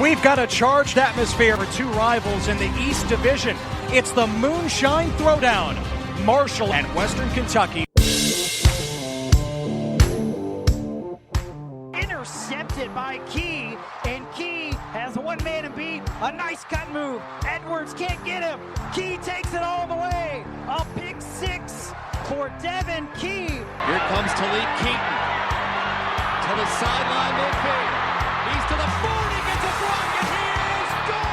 We've got a charged atmosphere for two rivals in the East Division. It's the Moonshine Throwdown. Marshall and Western Kentucky. Intercepted by Key, and Key has one man to beat. A nice cut move. Edwards can't get him. Key takes it all the way. A pick six for Devin Key. Here comes Talik Keaton to the sideline midfield. He's to the 40, gets a block, and here's goal!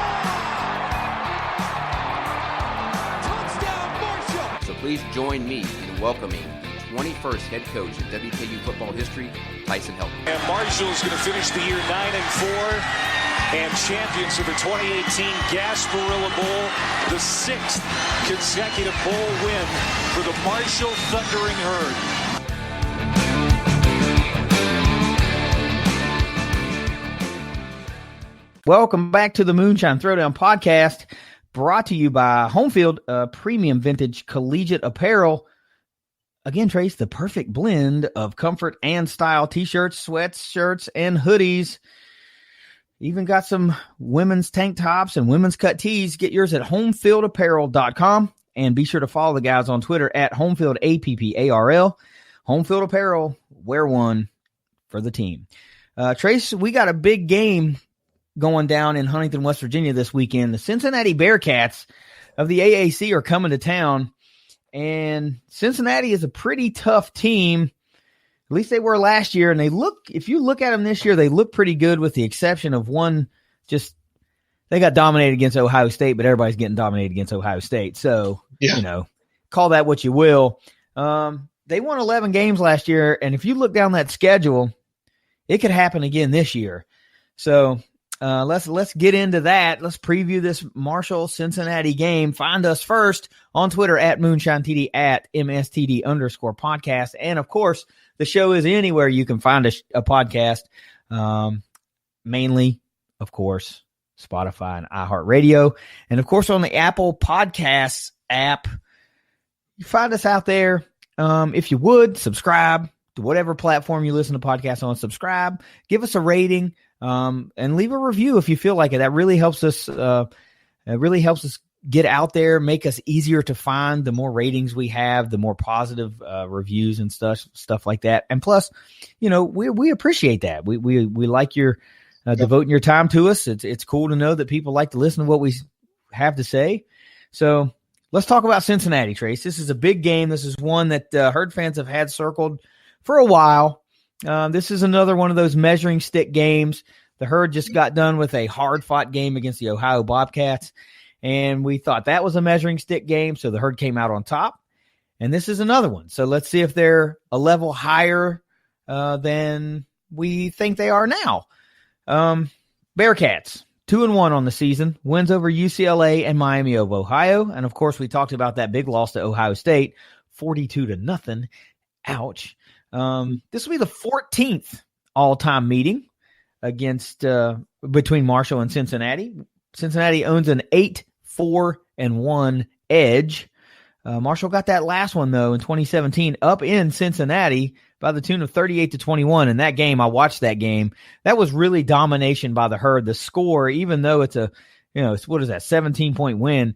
Touchdown, Marshall! So please join me in welcoming the 21st head coach in WKU football history, Tyson Helton. And Marshall's going to finish the year 9-4 and champions of the 2018 Gasparilla Bowl, the sixth consecutive bowl win for the Marshall Thundering Herd. Welcome back to the Moonshine Throwdown podcast, brought to you by Homefield, premium vintage collegiate apparel. Again, Trace, the perfect blend of comfort and style. T-shirts, sweats, shirts, and hoodies. Even got some women's tank tops and women's cut tees. Get yours at homefieldapparel.com. And be sure to follow the guys on Twitter at HomefieldAPPARL. Homefield Apparel, wear one for the team. Trace, we got a big game going down in Huntington, West Virginia this weekend. The Cincinnati Bearcats of the AAC are coming to town, and Cincinnati is a pretty tough team. At least they were last year, and if you look at them this year, they look pretty good with the exception of one. They got dominated against Ohio State, but everybody's getting dominated against Ohio State. So, call that what you will. They won 11 games last year, and if you look down that schedule, it could happen again this year. So, let's get into that. Let's preview this Marshall-Cincinnati game. Find us first on Twitter at MoonshineTD, at MSTD_podcast. And, of course, the show is anywhere you can find a podcast. Mainly, of course, Spotify and iHeartRadio. And, of course, on the Apple Podcasts app. You find us out there. If you would, subscribe to whatever platform you listen to podcasts on. Subscribe. Give us a rating. And leave a review if you feel like it. That really helps us. It really helps us get out there, make us easier to find. The more ratings we have, the more positive reviews and stuff like that. And plus, we appreciate that. We like your devoting your time to us. It's cool to know that people like to listen to what we have to say. So let's talk about Cincinnati, Trace. This is a big game. This is one that Herd fans have had circled for a while. This is another one of those measuring stick games. The Herd just got done with a hard-fought game against the Ohio Bobcats, and we thought that was a measuring stick game, so the Herd came out on top. And this is another one. So let's see if they're a level higher than we think they are now. Bearcats, 2-1 on the season, wins over UCLA and Miami of Ohio. And, of course, we talked about that big loss to Ohio State, 42-0. Ouch. This will be the 14th all-time meeting against between Marshall and Cincinnati. Cincinnati owns an 8-4-1 edge. Marshall got that last one, though, in 2017 up in Cincinnati by the tune of 38-21. In that game, I watched that game. That was really domination by the Herd. The score, even though it's a, what is that, 17-point win,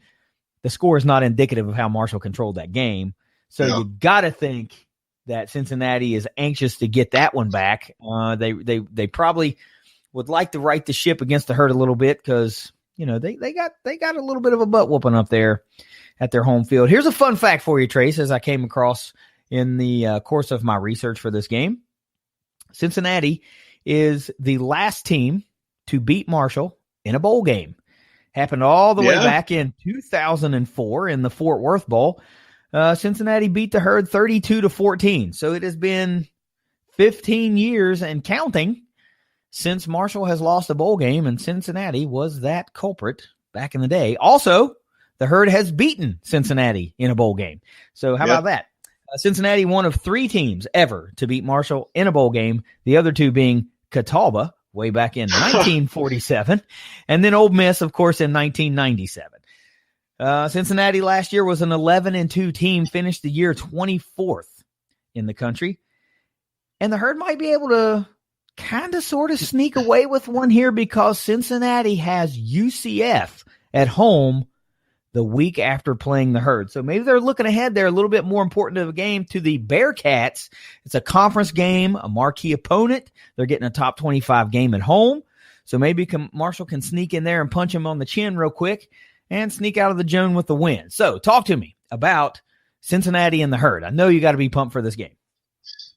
the score is not indicative of how Marshall controlled that game. So you got to think that Cincinnati is anxious to get that one back. They probably would like to right the ship against the Herd a little bit because, they got a little bit of a butt whooping up there at their home field. Here's a fun fact for you, Trace, as I came across in the course of my research for this game. Cincinnati is the last team to beat Marshall in a bowl game. Happened all the way back in 2004 in the Fort Worth Bowl. Cincinnati beat the Herd 32-14. So it has been 15 years and counting since Marshall has lost a bowl game, and Cincinnati was that culprit back in the day. Also, the Herd has beaten Cincinnati in a bowl game. So how about that? Cincinnati, one of 3 teams ever to beat Marshall in a bowl game, the other 2 being Catawba way back in 1947, and then Ole Miss, of course, in 1997. Cincinnati last year was an 11-2 team, finished the year 24th in the country. And the Herd might be able to kind of sort of sneak away with one here because Cincinnati has UCF at home the week after playing the Herd. So maybe they're looking ahead there a little bit more important of a game to the Bearcats. It's a conference game, a marquee opponent. They're getting a top 25 game at home. So maybe Marshall can sneak in there and punch him on the chin real quick and sneak out of the zone with the win. So talk to me about Cincinnati and the Herd. I know you got to be pumped for this game.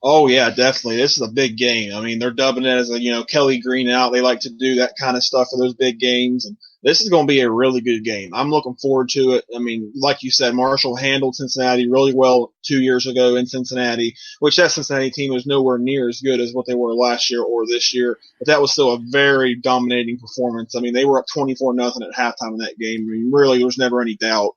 Oh, yeah, definitely. This is a big game. I mean, they're dubbing it as Kelly Green out. They like to do that kind of stuff for those big games. And this is going to be a really good game. I'm looking forward to it. I mean, like you said, Marshall handled Cincinnati really well 2 years ago in Cincinnati, which that Cincinnati team was nowhere near as good as what they were last year or this year. But that was still a very dominating performance. I mean, they were up 24-0 at halftime in that game. I mean, really, there was never any doubt.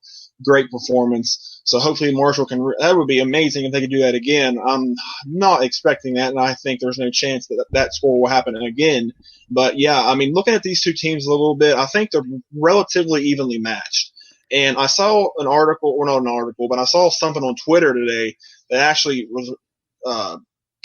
Great performance. So hopefully Marshall that would be amazing if they could do that again. I'm not expecting that, and I think there's no chance that score will happen again. But yeah, I mean, looking at these two teams a little bit, I think they're relatively evenly matched. And I saw an article, or not an article, but I saw something on Twitter today that actually was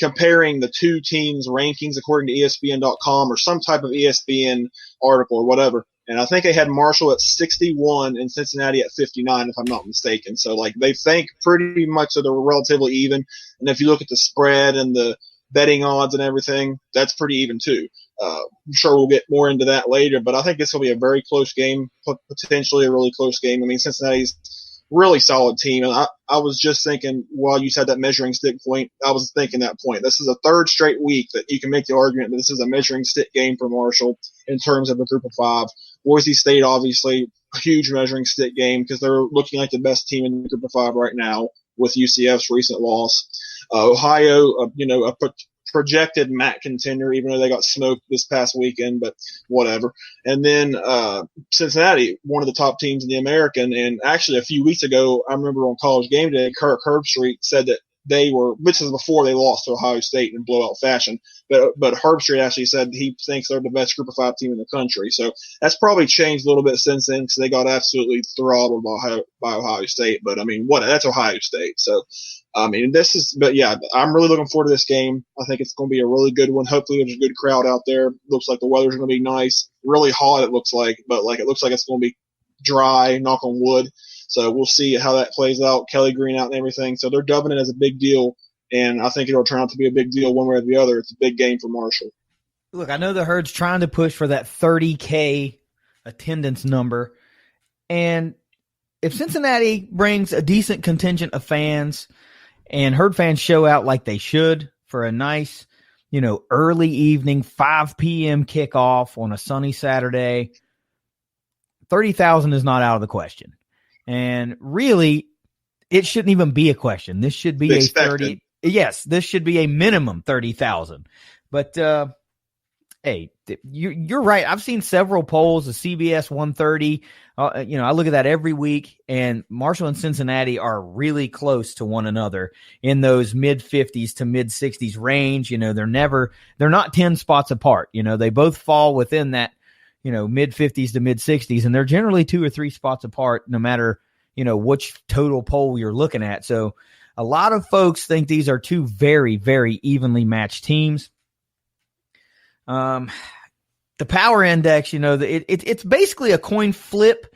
comparing the two teams' rankings according to ESPN.com or some type of ESPN article or whatever. And I think they had Marshall at 61 and Cincinnati at 59, if I'm not mistaken. So, they think pretty much that they're relatively even. And if you look at the spread and the betting odds and everything, that's pretty even too. I'm sure we'll get more into that later, but I think this will be a very close game, potentially a really close game. I mean, Cincinnati's really solid team. And I was just thinking, while you said that measuring stick point, I was thinking that point. This is a third straight week that you can make the argument that this is a measuring stick game for Marshall in terms of a group of five. Boise State, obviously, a huge measuring stick game because they're looking like the best team in the group of five right now with UCF's recent loss. Ohio, a projected MAC contender, even though they got smoked this past weekend, but whatever. And then Cincinnati, one of the top teams in the American. And actually, a few weeks ago, I remember on College Game Day, Kirk Herbstreit said that which is before they lost to Ohio State in blowout fashion. But Herbstreit actually said he thinks they're the best group of five team in the country. So that's probably changed a little bit since then because they got absolutely throttled by Ohio State. But I mean, that's Ohio State. So, I mean, but yeah, I'm really looking forward to this game. I think it's going to be a really good one. Hopefully there's a good crowd out there. Looks like the weather's going to be nice, really hot. It looks like, but it looks like it's going to be dry, knock on wood. So we'll see how that plays out. Kelly Green out and everything. So they're dubbing it as a big deal, and I think it'll turn out to be a big deal one way or the other. It's a big game for Marshall. Look, I know the Herd's trying to push for that 30K attendance number, and if Cincinnati brings a decent contingent of fans and Herd fans show out like they should for a nice, early evening, 5 p.m. kickoff on a sunny Saturday, 30,000 is not out of the question. And really, it shouldn't even be a question. This should be expected. This should be a minimum 30,000. But, hey, you're right. I've seen several polls, the CBS 130. I look at that every week, and Marshall and Cincinnati are really close to one another in those mid-50s to mid-60s range. They're not 10 spots apart. They both fall within that, mid-50s to mid-60s, and they're generally 2 or 3 spots apart no matter, which total poll you're looking at. So a lot of folks think these are two very, very evenly matched teams. The power index, it's basically a coin flip.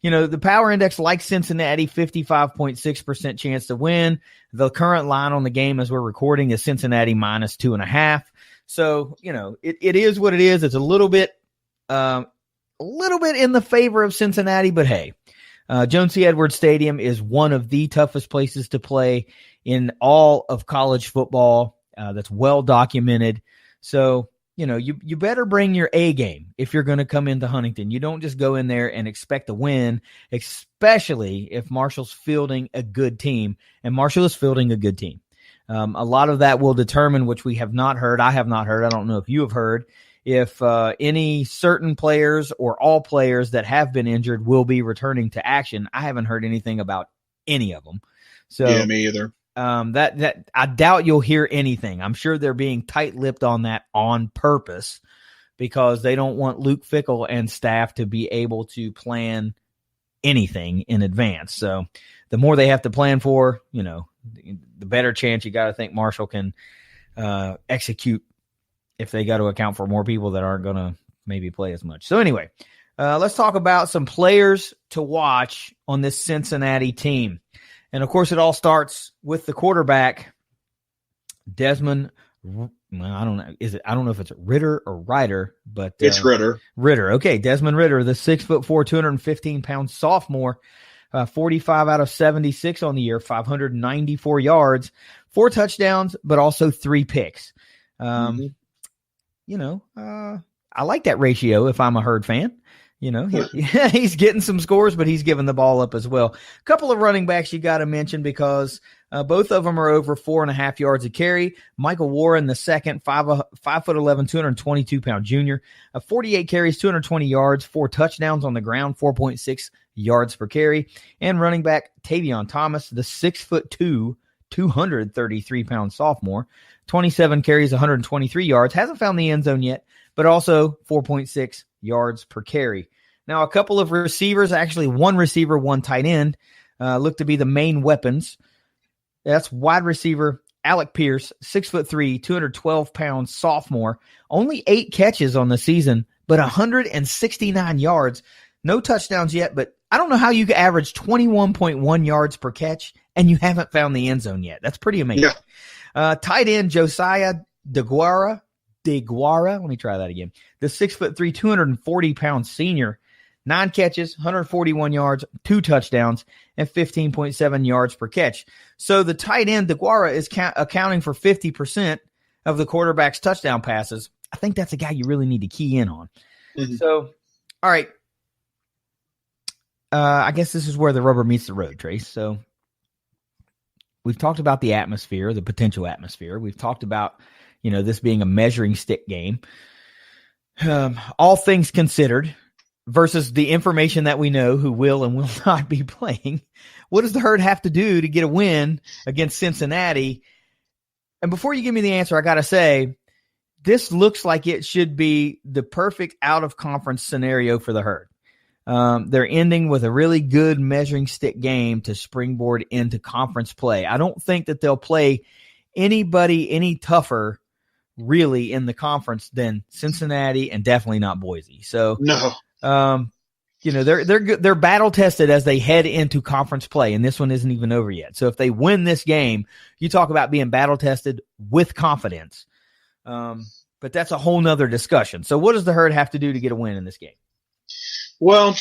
The power index, like Cincinnati, 55.6% chance to win. The current line on the game as we're recording is Cincinnati minus 2.5. So, it is what it is. It's a little bit in the favor of Cincinnati, but hey, Jones C. Edwards Stadium is one of the toughest places to play in all of college football. That's well documented. So, you better bring your A game if you're going to come into Huntington. You don't just go in there and expect to win, especially if Marshall's fielding a good team, and Marshall is fielding a good team. A lot of that will determine, which we have not heard. I have not heard. I don't know if you have heard, if any certain players or all players that have been injured will be returning to action. I haven't heard anything about any of them. So yeah, me either. That I doubt you'll hear anything. I'm sure they're being tight-lipped on that on purpose because they don't want Luke Fickell and staff to be able to plan anything in advance. So the more they have to plan for, the better chance you got to think Marshall can execute if they got to account for more people that aren't going to maybe play as much. So anyway, let's talk about some players to watch on this Cincinnati team. And of course, it all starts with the quarterback, Desmond. I don't know. I don't know if it's Ritter or Ryder, but it's Ritter. Ritter. Okay. Desmond Ritter, the 6'4", 215-pound sophomore, 45 out of 76 on the year, 594 yards, 4 touchdowns, but also 3 picks. I like that ratio if I'm a Herd fan. He's getting some scores, but he's giving the ball up as well. A couple of running backs you got to mention because both of them are over 4.5 yards a carry. Michael Warren, the second, 5'11", 222-pound junior, 48 carries, 220 yards, 4 touchdowns on the ground, 4.6 yards per carry. And running back Tavion Thomas, the 6'2", 233-pound sophomore, 27 carries, 123 yards. Hasn't found the end zone yet, but also 4.6 yards per carry. Now, a couple of receivers, actually one receiver, one tight end, look to be the main weapons. That's wide receiver Alec Pierce, 6'3", 212-pound sophomore, only 8 catches on the season, but 169 yards. No touchdowns yet, but I don't know how you could average 21.1 yards per catch and you haven't found the end zone yet. That's pretty amazing. Yeah. Tight end Josiah DeGuara. Let me try that again. The 6'3", 240-pound senior, 9 catches, 141 yards, 2 touchdowns, and 15.7 yards per catch. So the tight end DeGuara is accounting for 50% of the quarterback's touchdown passes. I think that's a guy you really need to key in on. Mm-hmm. So, all right. I guess this is where the rubber meets the road, Trace. So we've talked about the atmosphere, the potential atmosphere. We've talked about this being a measuring stick game. All things considered versus the information that we know who will and will not be playing. What does the Herd have to do to get a win against Cincinnati? And before you give me the answer, I got to say, this looks like it should be the perfect out-of-conference scenario for the Herd. They're ending with a really good measuring stick game to springboard into conference play. I don't think that they'll play anybody any tougher really in the conference than Cincinnati and definitely not Boise. So no, they're battle tested as they head into conference play, and this one isn't even over yet. So if they win this game, you talk about being battle tested with confidence. But that's a whole nother discussion. So what does the Herd have to do to get a win in this game? Well,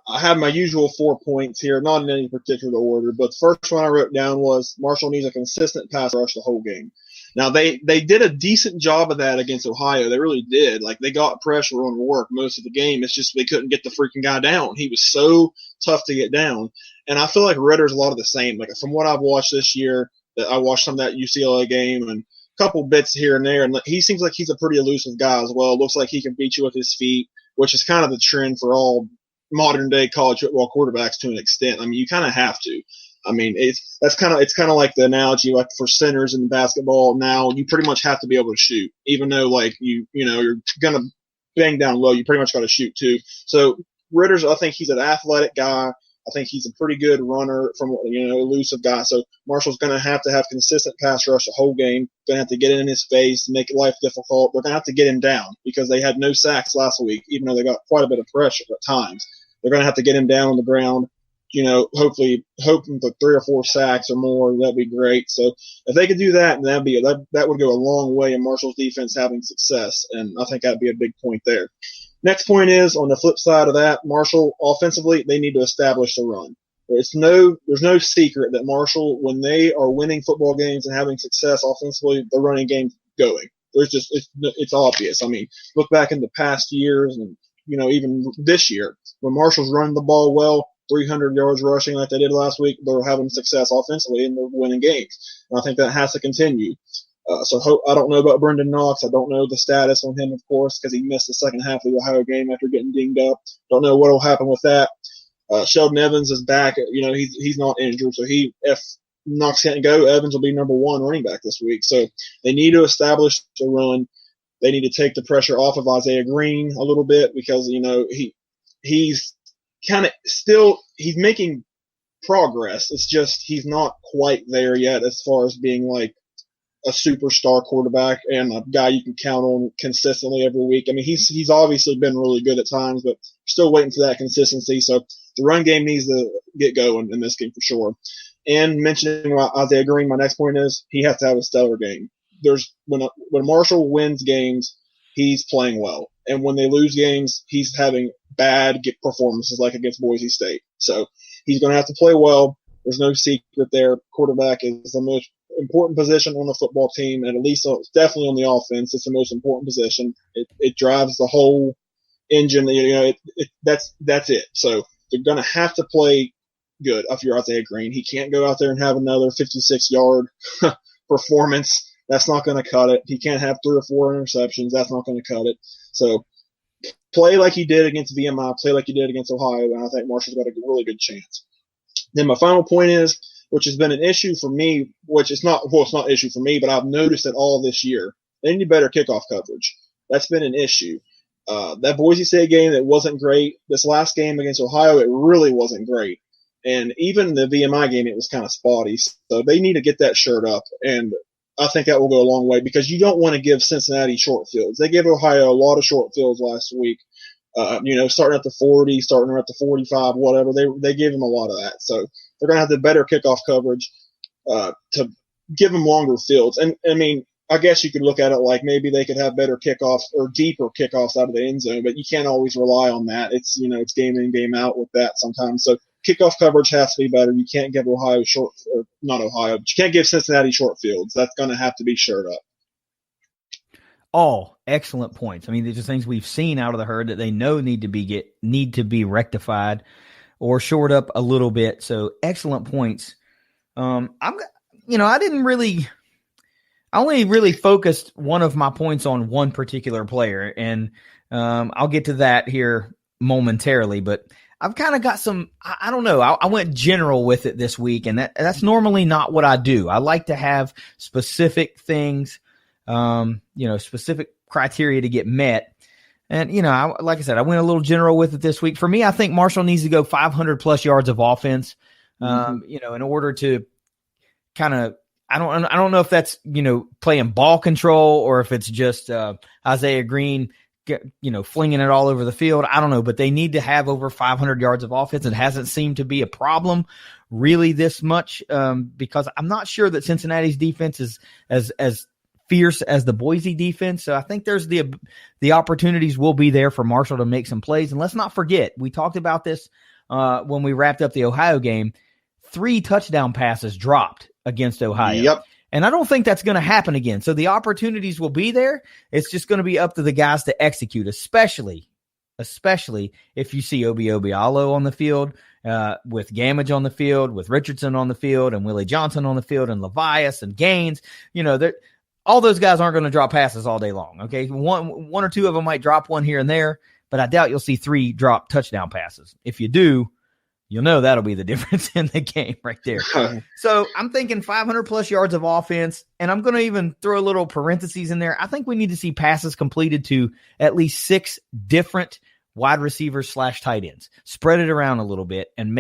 I have my usual 4 points here, not in any particular order, but the first one I wrote down was Marshall needs a consistent pass rush the whole game. Now, they did a decent job of that against Ohio. They really did. Like, they got pressure on work most of the game. It's just they couldn't get the freaking guy down. He was so tough to get down. And I feel like Ritter's a lot of the same. Like, from what I've watched this year, I watched some of that UCLA game and a couple bits here and there, and he seems like he's a pretty elusive guy as well. Looks like he can beat you with his feet, which is kind of the trend for all modern-day college football quarterbacks to an extent. I mean, you kind of have to. I mean, it's kind of like the analogy, like for centers in basketball. Now you pretty much have to be able to shoot, even though like you're gonna bang down low. You pretty much got to shoot too. So Ritter's, I think he's an athletic guy. I think he's a pretty good runner from elusive guy. So Marshall's gonna have consistent pass rush the whole game. Gonna have to get in his face, make life difficult. They're gonna have to get him down because they had no sacks last week, even though they got quite a bit of pressure at times. They're gonna have to get him down on the ground. Hopefully hoping for 3 or 4 sacks or more. That'd be great. So if they could do that, that would go a long way in Marshall's defense having success. And I think that'd be a big point there. Next point is on the flip side of that, Marshall offensively, they need to establish the run. There's no secret that Marshall, when they are winning football games and having success offensively, the running game's going. It's obvious. I mean, look back in the past years and, even this year when Marshall's running the ball well, 300 yards rushing like they did last week, they're having success offensively and they're winning games. And I think that has to continue. I don't know about Brendan Knox. I don't know the status on him, of course, because he missed the second half of the Ohio game after getting dinged up. Don't know what will happen with that. Sheldon Evans is back. He's not injured, so if Knox can't go, Evans will be number 1 running back this week. So they need to establish the run. They need to take the pressure off of Isaiah Green a little bit because he's kind of he's making progress. It's just he's not quite there yet as far as being like a superstar quarterback and a guy you can count on consistently every week. I mean, he's obviously been really good at times, but still waiting for that consistency. So the run game needs to get going in this game for sure. And mentioning Isaiah Green, my next point is he has to have a stellar game. When Marshall wins games, he's playing well. And when they lose games, he's having bad performances like against Boise State. So he's going to have to play well. There's no secret there. Quarterback is the most important position on the football team, and at least definitely on the offense, it's the most important position. It drives the whole engine. That's it. So they're going to have to play good if you're Isaiah Green. He can't go out there and have another 56-yard performance. That's not going to cut it. He can't have 3 or 4 interceptions. That's not going to cut it. So play like he did against VMI, play like he did against Ohio, and I think Marshall's got a really good chance. Then my final point is, which has been an issue for me, it's not an issue for me, but I've noticed it all this year. They need better kickoff coverage. That's been an issue. That Boise State game, it wasn't great. This last game against Ohio, it really wasn't great. And even the VMI game, it was kind of spotty. So they need to get that shirt up. And I think that will go a long way because you don't want to give Cincinnati short fields. They gave Ohio a lot of short fields last week. Starting at the 40, starting at the 45, whatever. They gave them a lot of that. So they're going to have the better kickoff coverage to give them longer fields. And, I mean, I guess you could look at it like maybe they could have better kickoffs or deeper kickoffs out of the end zone, but you can't always rely on that. It's game in, game out with that sometimes. So kickoff coverage has to be better. You can't give but you can't give Cincinnati short fields. That's going to have to be shored up. All excellent points. I mean, these are things we've seen out of the herd that they know need to be rectified or shored up a little bit. So excellent points. I only really focused one of my points on one particular player, and I'll get to that here momentarily, but I've kind of got some, I don't know, I went general with it this week, and that's normally not what I do. I like to have specific things, specific criteria to get met. And, like I said, I went a little general with it this week. For me, I think Marshall needs to go 500 plus yards of offense, in order to kind of, I don't know if that's, playing ball control or if it's just Isaiah Green, flinging it all over the field. I don't know, but they need to have over 500 yards of offense. It hasn't seemed to be a problem really this much because I'm not sure that Cincinnati's defense is as fierce as the Boise defense. So I think there's the opportunities will be there for Marshall to make some plays. And let's not forget, we talked about this when we wrapped up the Ohio game. 3 touchdown passes dropped against Ohio. Yep. And I don't think that's going to happen again. So the opportunities will be there. It's just going to be up to the guys to execute, especially if you see Obi Obialo on the field, with Gamage on the field, with Richardson on the field, and Willie Johnson on the field, and Levias and Gaines. All those guys aren't going to drop passes all day long. Okay, one or two of them might drop one here and there, but I doubt you'll see 3 drop touchdown passes. If you do, you'll know that'll be the difference in the game right there. So I'm thinking 500 plus yards of offense, and I'm going to even throw a little parentheses in there. I think we need to see passes completed to at least 6 different wide receivers / tight ends. Spread it around a little bit and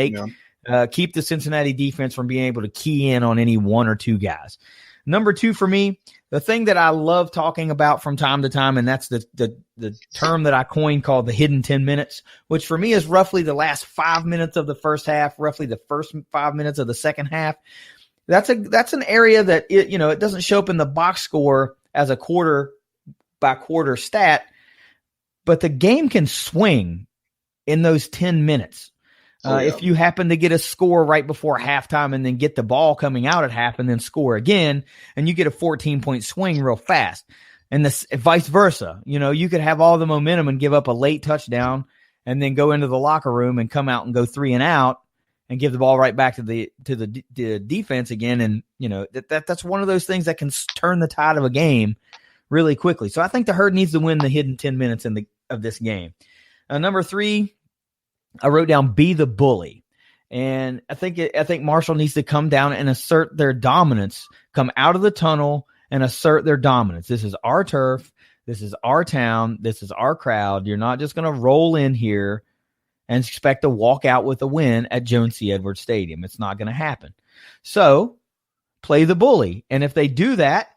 keep the Cincinnati defense from being able to key in on any 1 or 2 guys. Number 2 for me, the thing that I love talking about from time to time, and that's the term that I coined called the hidden 10 minutes, which for me is roughly the last 5 minutes of the first half, roughly the first 5 minutes of the second half. That's an area that it doesn't show up in the box score as a quarter by quarter stat, but the game can swing in those 10 minutes. If you happen to get a score right before halftime and then get the ball coming out at half and then score again, and you get a 14-point swing real fast, and vice versa. You could have all the momentum and give up a late touchdown and then go into the locker room and come out and go 3 and out and give the ball right back to the defense again. And, that's one of those things that can turn the tide of a game really quickly. So I think the Herd needs to win the hidden 10 minutes of this game. Number 3, I wrote down be the bully. And I think Marshall needs to come down and assert their dominance, come out of the tunnel and assert their dominance. This is our turf. This is our town. This is our crowd. You're not just going to roll in here and expect to walk out with a win at Jones C. Edwards Stadium. It's not going to happen. So play the bully. And if they do that,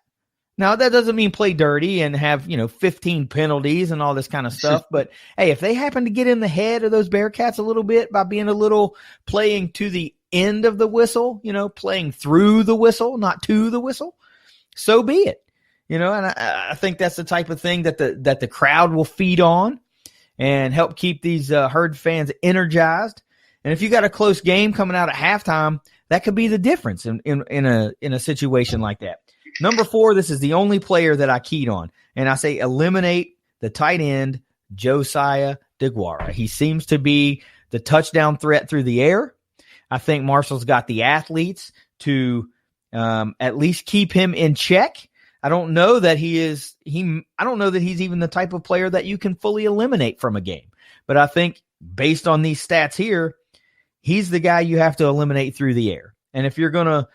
Now, that doesn't mean play dirty and have, 15 penalties and all this kind of stuff. But, hey, if they happen to get in the head of those Bearcats a little bit by being a little playing to the end of the whistle, playing through the whistle, not to the whistle, so be it. And I think that's the type of thing that the crowd will feed on and help keep these Herd fans energized. And if you got a close game coming out at halftime, that could be the difference in a situation like that. Number 4, this is the only player that I keyed on, and I say eliminate the tight end, Josiah DeGuara. He seems to be the touchdown threat through the air. I think Marshall's got the athletes to at least keep him in check. I don't know that he's even the type of player that you can fully eliminate from a game. But I think based on these stats here, he's the guy you have to eliminate through the air. And if you're going to,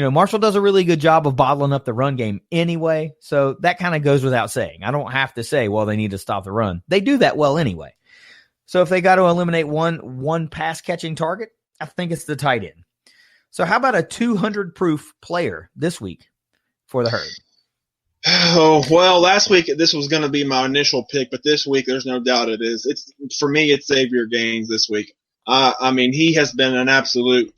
Marshall does a really good job of bottling up the run game anyway. So that kind of goes without saying. I don't have to say, well, they need to stop the run. They do that well anyway. So if they got to eliminate one pass catching target, I think it's the tight end. So how about a 200 proof player this week for the Herd? Oh, well, last week this was going to be my initial pick, but this week there's no doubt it is. For me, it's Xavier Gaines this week. He has been an absolute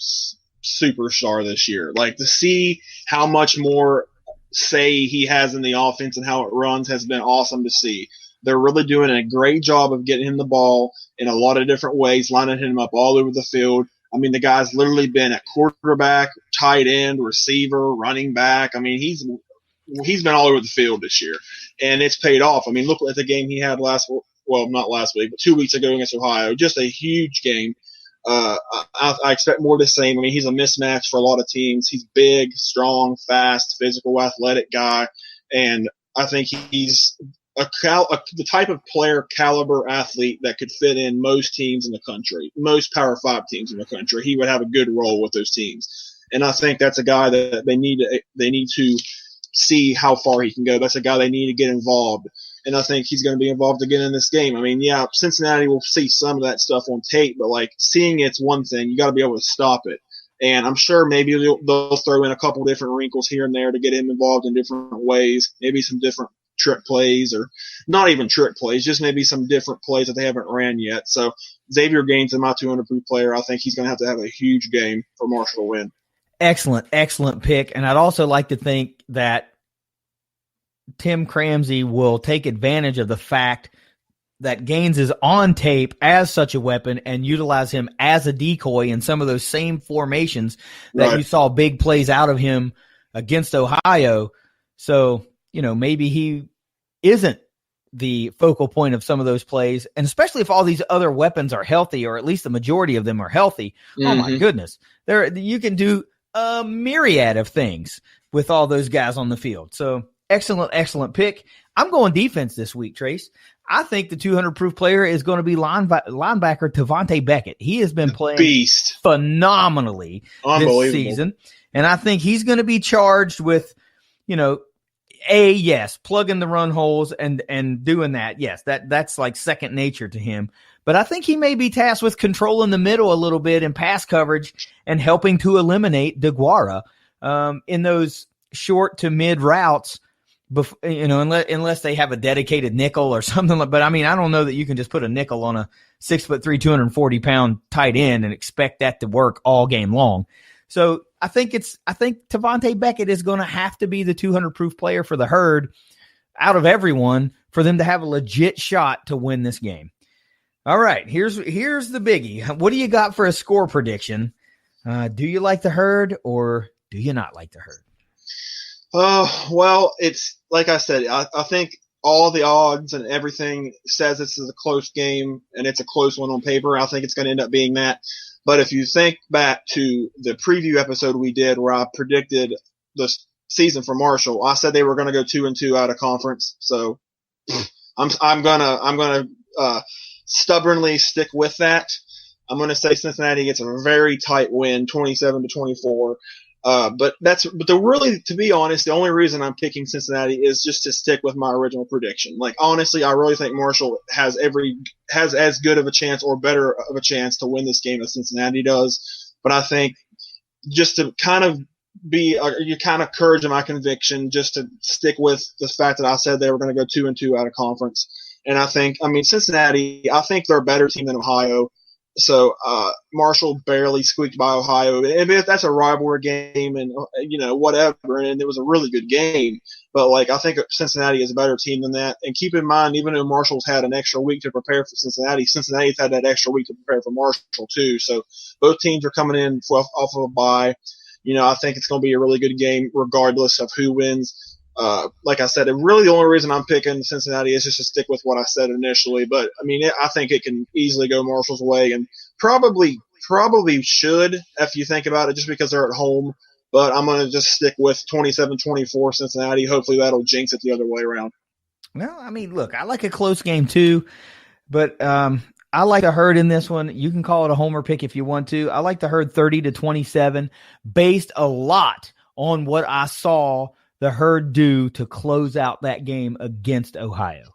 superstar this year. Like, to see how much more say he has in the offense and how it runs has been awesome to see. They're really doing a great job of getting him the ball in a lot of different ways, lining him up all over the field. The guy's literally been at quarterback, tight end, receiver, running back. He's been all over the field this year, and it's paid off. Look at the game he had not last week, but 2 weeks ago against Ohio. Just a huge game. I expect more of the same. He's a mismatch for a lot of teams. He's big, strong, fast, physical, athletic guy, and I think he's the type of player caliber athlete that could fit in most teams in the country, most Power 5 teams in the country. He would have a good role with those teams, and I think that's a guy that they need to see how far he can go. That's a guy they need to get involved. And I think he's going to be involved again in this game. Cincinnati will see some of that stuff on tape, but seeing it's one thing. You got to be able to stop it. And I'm sure maybe they'll throw in a couple different wrinkles here and there to get him involved in different ways. Maybe some different trick plays, or not even trick plays, just maybe some different plays that they haven't ran yet. So Xavier Gaines is my 200 proof player. I think he's going to have a huge game for Marshall to win. Excellent pick. And I'd also like to think that Tim Cramsey will take advantage of the fact that Gaines is on tape as such a weapon and utilize him as a decoy in some of those same formations that you saw big plays out of him against Ohio. So, maybe he isn't the focal point of some of those plays, and especially if all these other weapons are healthy, or at least the majority of them are healthy. Mm-hmm. Oh my goodness. You can do a myriad of things with all those guys on the field. So excellent pick. I'm going defense this week, Trace. I think the 200 proof player is going to be linebacker Tavante Beckett. He has been playing phenomenally this season, and I think he's going to be charged with, plugging the run holes and doing that. Yes, that's like second nature to him. But I think he may be tasked with controlling the middle a little bit in pass coverage and helping to eliminate DeGuara in those short to mid routes. Unless they have a dedicated nickel or something but I don't know that you can just put a nickel on a 6'3", 240-pound tight end and expect that to work all game long. So I think Tavante Beckett is going to have to be the 200 proof player for the Herd out of everyone for them to have a legit shot to win this game. All right, here's the biggie. What do you got for a score prediction? Do you like the Herd or do you not like the Herd? Well, it's like I said, I think all the odds and everything says this is a close game, and it's a close one on paper. I think it's going to end up being that. But if you think back to the preview episode we did where I predicted the season for Marshall, I said they were going to go 2-2 out of conference. So I'm gonna stubbornly stick with that. I'm going to say Cincinnati gets a very tight win, 27-24. But to be honest, the only reason I'm picking Cincinnati is just to stick with my original prediction. Honestly, I really think Marshall has as good of a chance or better of a chance to win this game as Cincinnati does. But I think just to kind of you kind of encouraging my conviction just to stick with the fact that I said they were going to go 2-2 out of conference. And I think, Cincinnati, I think they're a better team than Ohio. So Marshall barely squeaked by Ohio. If that's a rivalry game and, whatever, and it was a really good game. But, I think Cincinnati is a better team than that. And keep in mind, even though Marshall's had an extra week to prepare for Cincinnati, Cincinnati's had that extra week to prepare for Marshall too. So both teams are coming in off of a bye. I think it's going to be a really good game regardless of who wins. Like I said, really the only reason I'm picking Cincinnati is just to stick with what I said initially. But, I think it can easily go Marshall's way and probably should if you think about it just because they're at home. But I'm going to just stick with 27-24 Cincinnati. Hopefully that'll jinx it the other way around. Well, look, I like a close game too, but I like the Herd in this one. You can call it a homer pick if you want to. I like the Herd 30-27 based a lot on what I saw the Herd do to close out that game against Ohio.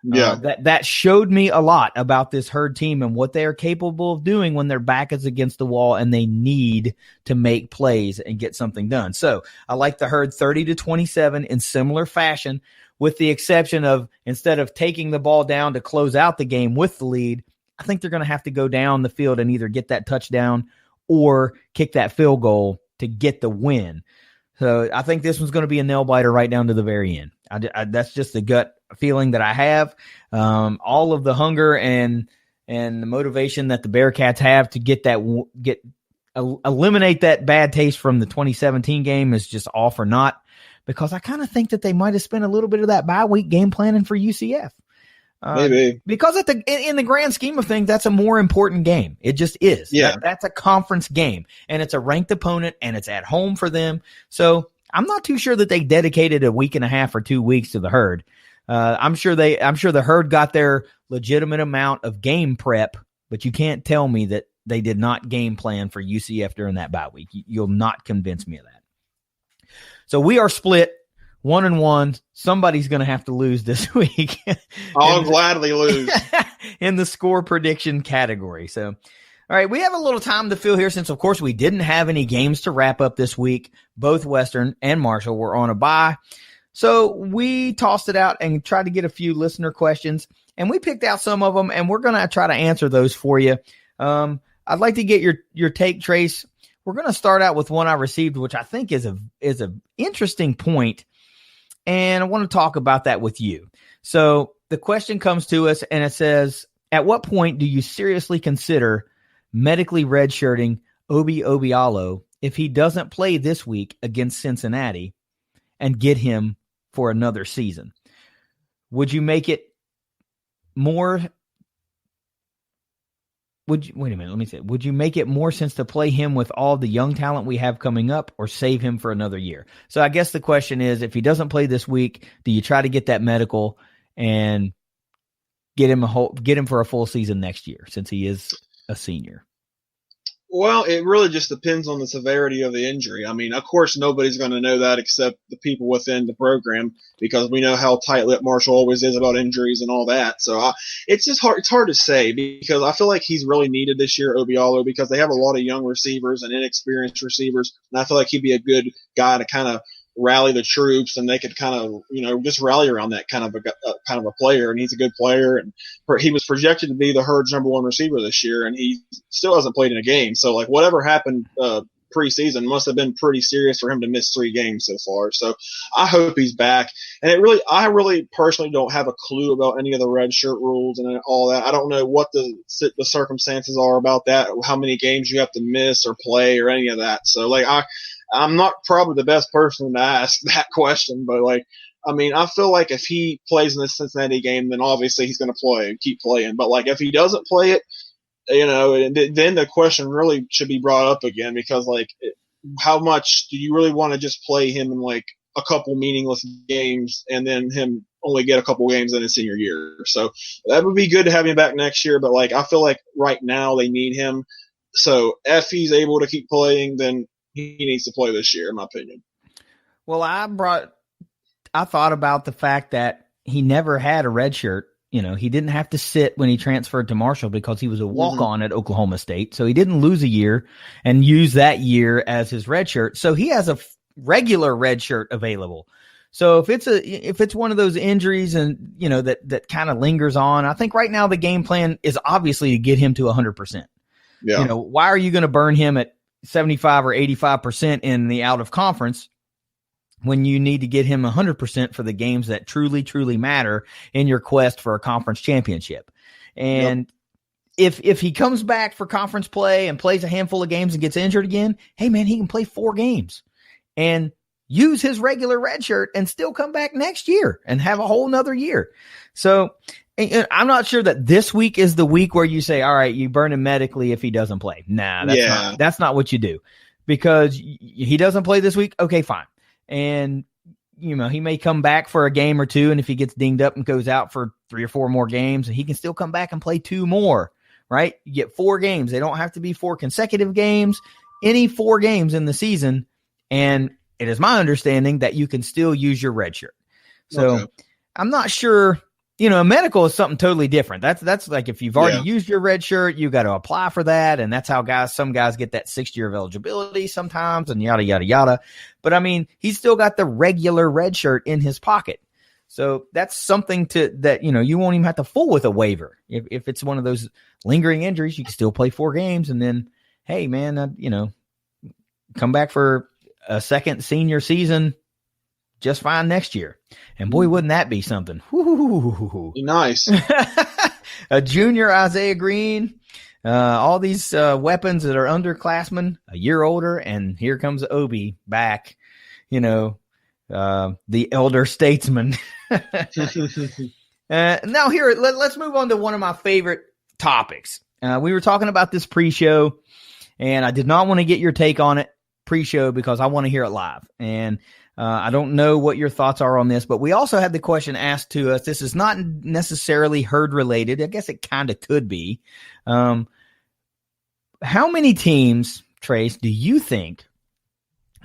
Yeah. That showed me a lot about this Herd team and what they are capable of doing when their back is against the wall and they need to make plays and get something done. So I like the Herd 30-27 in similar fashion, with the exception of instead of taking the ball down to close out the game with the lead, I think they're going to have to go down the field and either get that touchdown or kick that field goal to get the win. So I think this one's going to be a nail biter right down to the very end. That's just the gut feeling that I have. All of the hunger and the motivation that the Bearcats have to eliminate that bad taste from the 2017 game is just all for naught, because I kind of think that they might have spent a little bit of that bye week game planning for UCF. Maybe. Because in the grand scheme of things, that's a more important game. It just is. Yeah. That's a conference game, and it's a ranked opponent, and it's at home for them. So I'm not too sure that they dedicated a week and a half or 2 weeks to the Herd. I'm sure the Herd got their legitimate amount of game prep, but you can't tell me that they did not game plan for UCF during that bye week. You'll not convince me of that. So we are split 1-1. Somebody's going to have to lose this week. I'll gladly lose. In the score prediction category. So, all right, we have a little time to fill here since, of course, we didn't have any games to wrap up this week. Both Western and Marshall were on a bye. So we tossed it out and tried to get a few listener questions, and we picked out some of them, and we're going to try to answer those for you. I'd like to get your take, Trace. We're going to start out with one I received, which I think is a interesting point, and I want to talk about that with you. So the question comes to us, and it says, at what point do you seriously consider medically redshirting Obi Obialo if he doesn't play this week against Cincinnati and get him for another season? Would you make it more? Would you make it more sense to play him with all the young talent we have coming up, or save him for another year? So I guess the question is, if he doesn't play this week, do you try to get that medical and get him for a full season next year, since he is a senior? Well, it really just depends on the severity of the injury. Of course, nobody's going to know that except the people within the program, because we know how tight-lipped Marshall always is about injuries and all that. So it's just hard. It's hard to say, because I feel like he's really needed this year, Obialo, because they have a lot of young receivers and inexperienced receivers, and I feel like he'd be a good guy to kind of rally the troops, and they could kind of, just rally around that kind of a player. And he's a good player, and he was projected to be the Herd's number one receiver this year, and he still hasn't played in a game. So whatever happened preseason must have been pretty serious for him to miss 3 games so far. So I hope he's back. And I really personally don't have a clue about any of the red shirt rules and all that. I don't know what the circumstances are about that, how many games you have to miss or play or any of that. So I'm not probably the best person to ask that question, but I feel like if he plays in the Cincinnati game, then obviously he's going to play and keep playing. But if he doesn't play it, then the question really should be brought up again, because how much do you really want to just play him in a couple meaningless games and then him only get a couple games in his senior year? So that would be good to have him back next year. But I feel like right now they need him. So if he's able to keep playing, then he needs to play this year, in my opinion. Well, I thought about the fact that he never had a red shirt he didn't have to sit when he transferred to Marshall because he was a walk-on at Oklahoma State. So he didn't lose a year and use that year as his red shirt. So he has a regular red shirt available. So if it's one of those injuries and, that kind of lingers on, I think right now the game plan is obviously to get him to 100%. Yeah. Why are you going to burn him at 75 or 85% in the out of conference when you need to get him 100% for the games that truly, truly matter in your quest for a conference championship? And if he comes back for conference play and plays a handful of games and gets injured again, hey man, he can play 4 games and use his regular red shirt and still come back next year and have a whole nother year. So I'm not sure that this week is the week where you say, all right, you burn him medically if he doesn't play. Nah, that's not what you do, because he doesn't play this week. Okay, fine. And, he may come back for a game or 2. And if he gets dinged up and goes out for 3 or 4 more games, he can still come back and play 2 more, right? You get 4 games. They don't have to be 4 consecutive games, any 4 games in the season. And it is my understanding that you can still use your red shirt. So I'm not sure, medical is something totally different. That's like if you've already used your red shirt, you got to apply for that. And that's how some guys get that 6th year of eligibility sometimes and yada, yada, yada. But I mean, he's still got the regular red shirt in his pocket. So that's something that you won't even have to fool with a waiver. If it's one of those lingering injuries, you can still play 4 games and then, hey man, come back for a second senior season just fine next year. And boy, wouldn't that be something? Nice. A junior Isaiah Green, all these weapons that are underclassmen, a year older, and here comes Obi back, the elder statesman. Now here, let's move on to one of my favorite topics. We were talking about this pre-show, and I did not want to get your take on it pre-show because I want to hear it live. And I don't know what your thoughts are on this, but we also had the question asked to us. This is not necessarily herd related. I guess it kind of could be. How many teams, Trace, do you think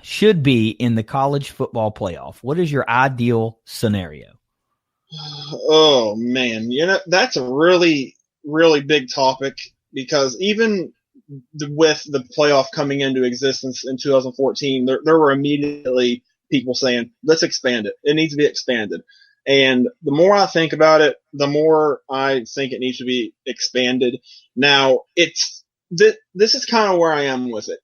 should be in the college football playoff? What is your ideal scenario? Oh man, that's a really, really big topic, because even with the playoff coming into existence in 2014, there were immediately people saying, let's expand it. It needs to be expanded. And the more I think about it, the more I think it needs to be expanded. Now, this is kind of where I am with it.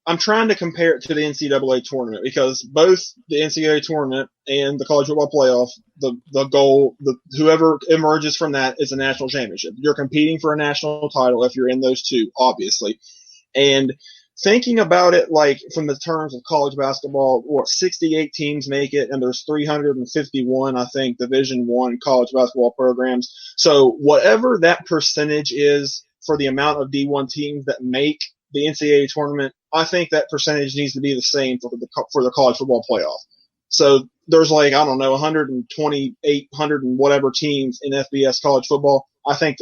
I'm trying to compare it to the NCAA tournament, because both the NCAA tournament and the college football playoff, the goal, whoever emerges from that is a national championship. You're competing for a national title if you're in those 2, obviously. And thinking about it, like from the terms of college basketball, 68 teams make it, and there's 351, I think, Division I college basketball programs. So whatever that percentage is for the amount of D1 teams that make the NCAA tournament, I think that percentage needs to be the same for the college football playoff. So there's 128, 100 and whatever teams in FBS college football. I think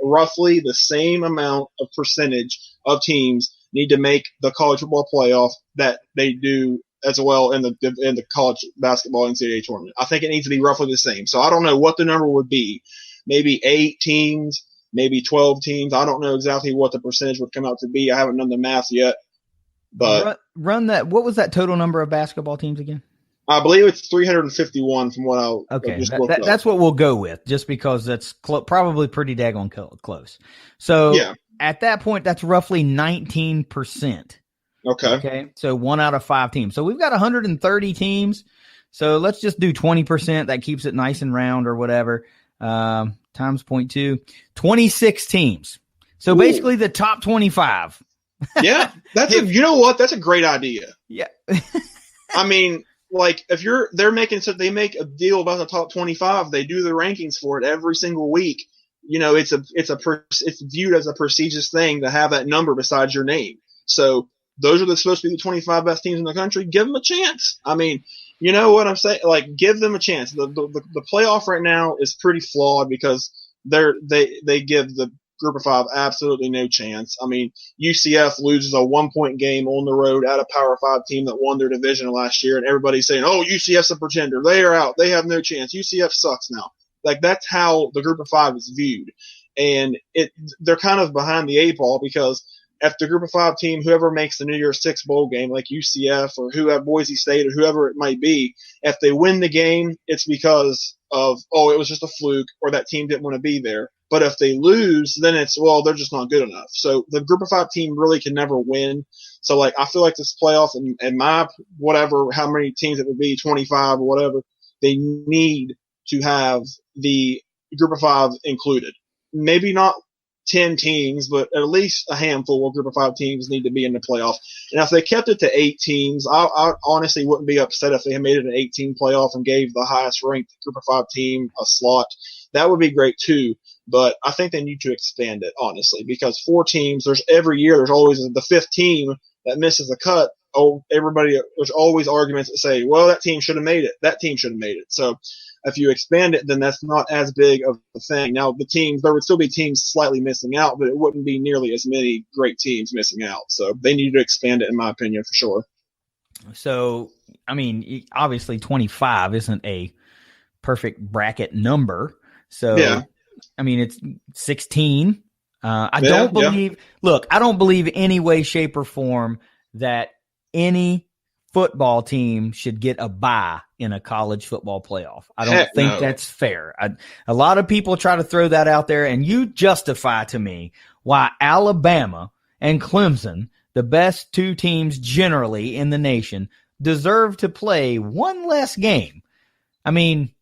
roughly the same amount of percentage of teams need to make the college football playoff that they do as well in the college basketball NCAA tournament. I think it needs to be roughly the same. So I don't know what the number would be. Maybe 8 teams, maybe 12 teams. I don't know exactly what the percentage would come out to be. I haven't done the math yet. But run that. What was that total number of basketball teams again? I believe it's 351 from what I just looked up. That's what we'll go with, just because that's probably pretty daggone close. So at that point, that's roughly 19%. Okay. So 1 out of 5 teams. So we've got 130 teams. So let's just do 20%. That keeps it nice and round or whatever. Times 0.2, 26 teams. So basically the top 25. Yeah. You know what? That's a great idea. Yeah. I mean, like if they make a deal about the top 25, they do the rankings for it every single week. It's viewed as a prestigious thing to have that number besides your name. So those are supposed to be the 25 best teams in the country. Give them a chance. I mean, you know what I'm saying? Like, give them a chance. The playoff right now is pretty flawed because they give the Group of 5 absolutely no chance. I mean, UCF loses a 1-point game on the road at a Power 5 team that won their division last year, and everybody's saying, "Oh, UCF's a pretender. They are out. They have no chance. UCF sucks now." Like, that's how the group of 5 is viewed. And they're kind of behind the 8 ball, because if the group of 5 team, whoever makes the New Year's Six bowl game, like UCF or whoever, Boise State or whoever it might be, if they win the game, it's because of, it was just a fluke, or that team didn't want to be there. But if they lose, then it's, they're just not good enough. So the group of 5 team really can never win. So, like, I feel like this playoff and my whatever, how many teams it would be, 25 or whatever, they need to have the group of 5 included. Maybe not 10 teams, but at least a handful of group of 5 teams need to be in the playoff. And if they kept it to 8 teams, I honestly wouldn't be upset if they had made it an 18 playoff and gave the highest ranked group of 5 team a slot. That would be great too. But I think they need to expand it, honestly, because 4 teams, every year there's always the 5th team that misses a cut. There's always arguments that say, well, that team should have made it. That team should have made it. So if you expand it, then that's not as big of a thing. Now, there would still be teams slightly missing out, but it wouldn't be nearly as many great teams missing out. So they need to expand it, in my opinion, for sure. So, I mean, obviously 25 isn't a perfect bracket number. So, yeah. I mean, it's 16. I don't believe any way, shape, or form that any football team should get a bye in a college football playoff. I don't think that's fair. A lot of people try to throw that out there, and you justify to me why Alabama and Clemson, the best 2 teams generally in the nation, deserve to play one less game. I mean,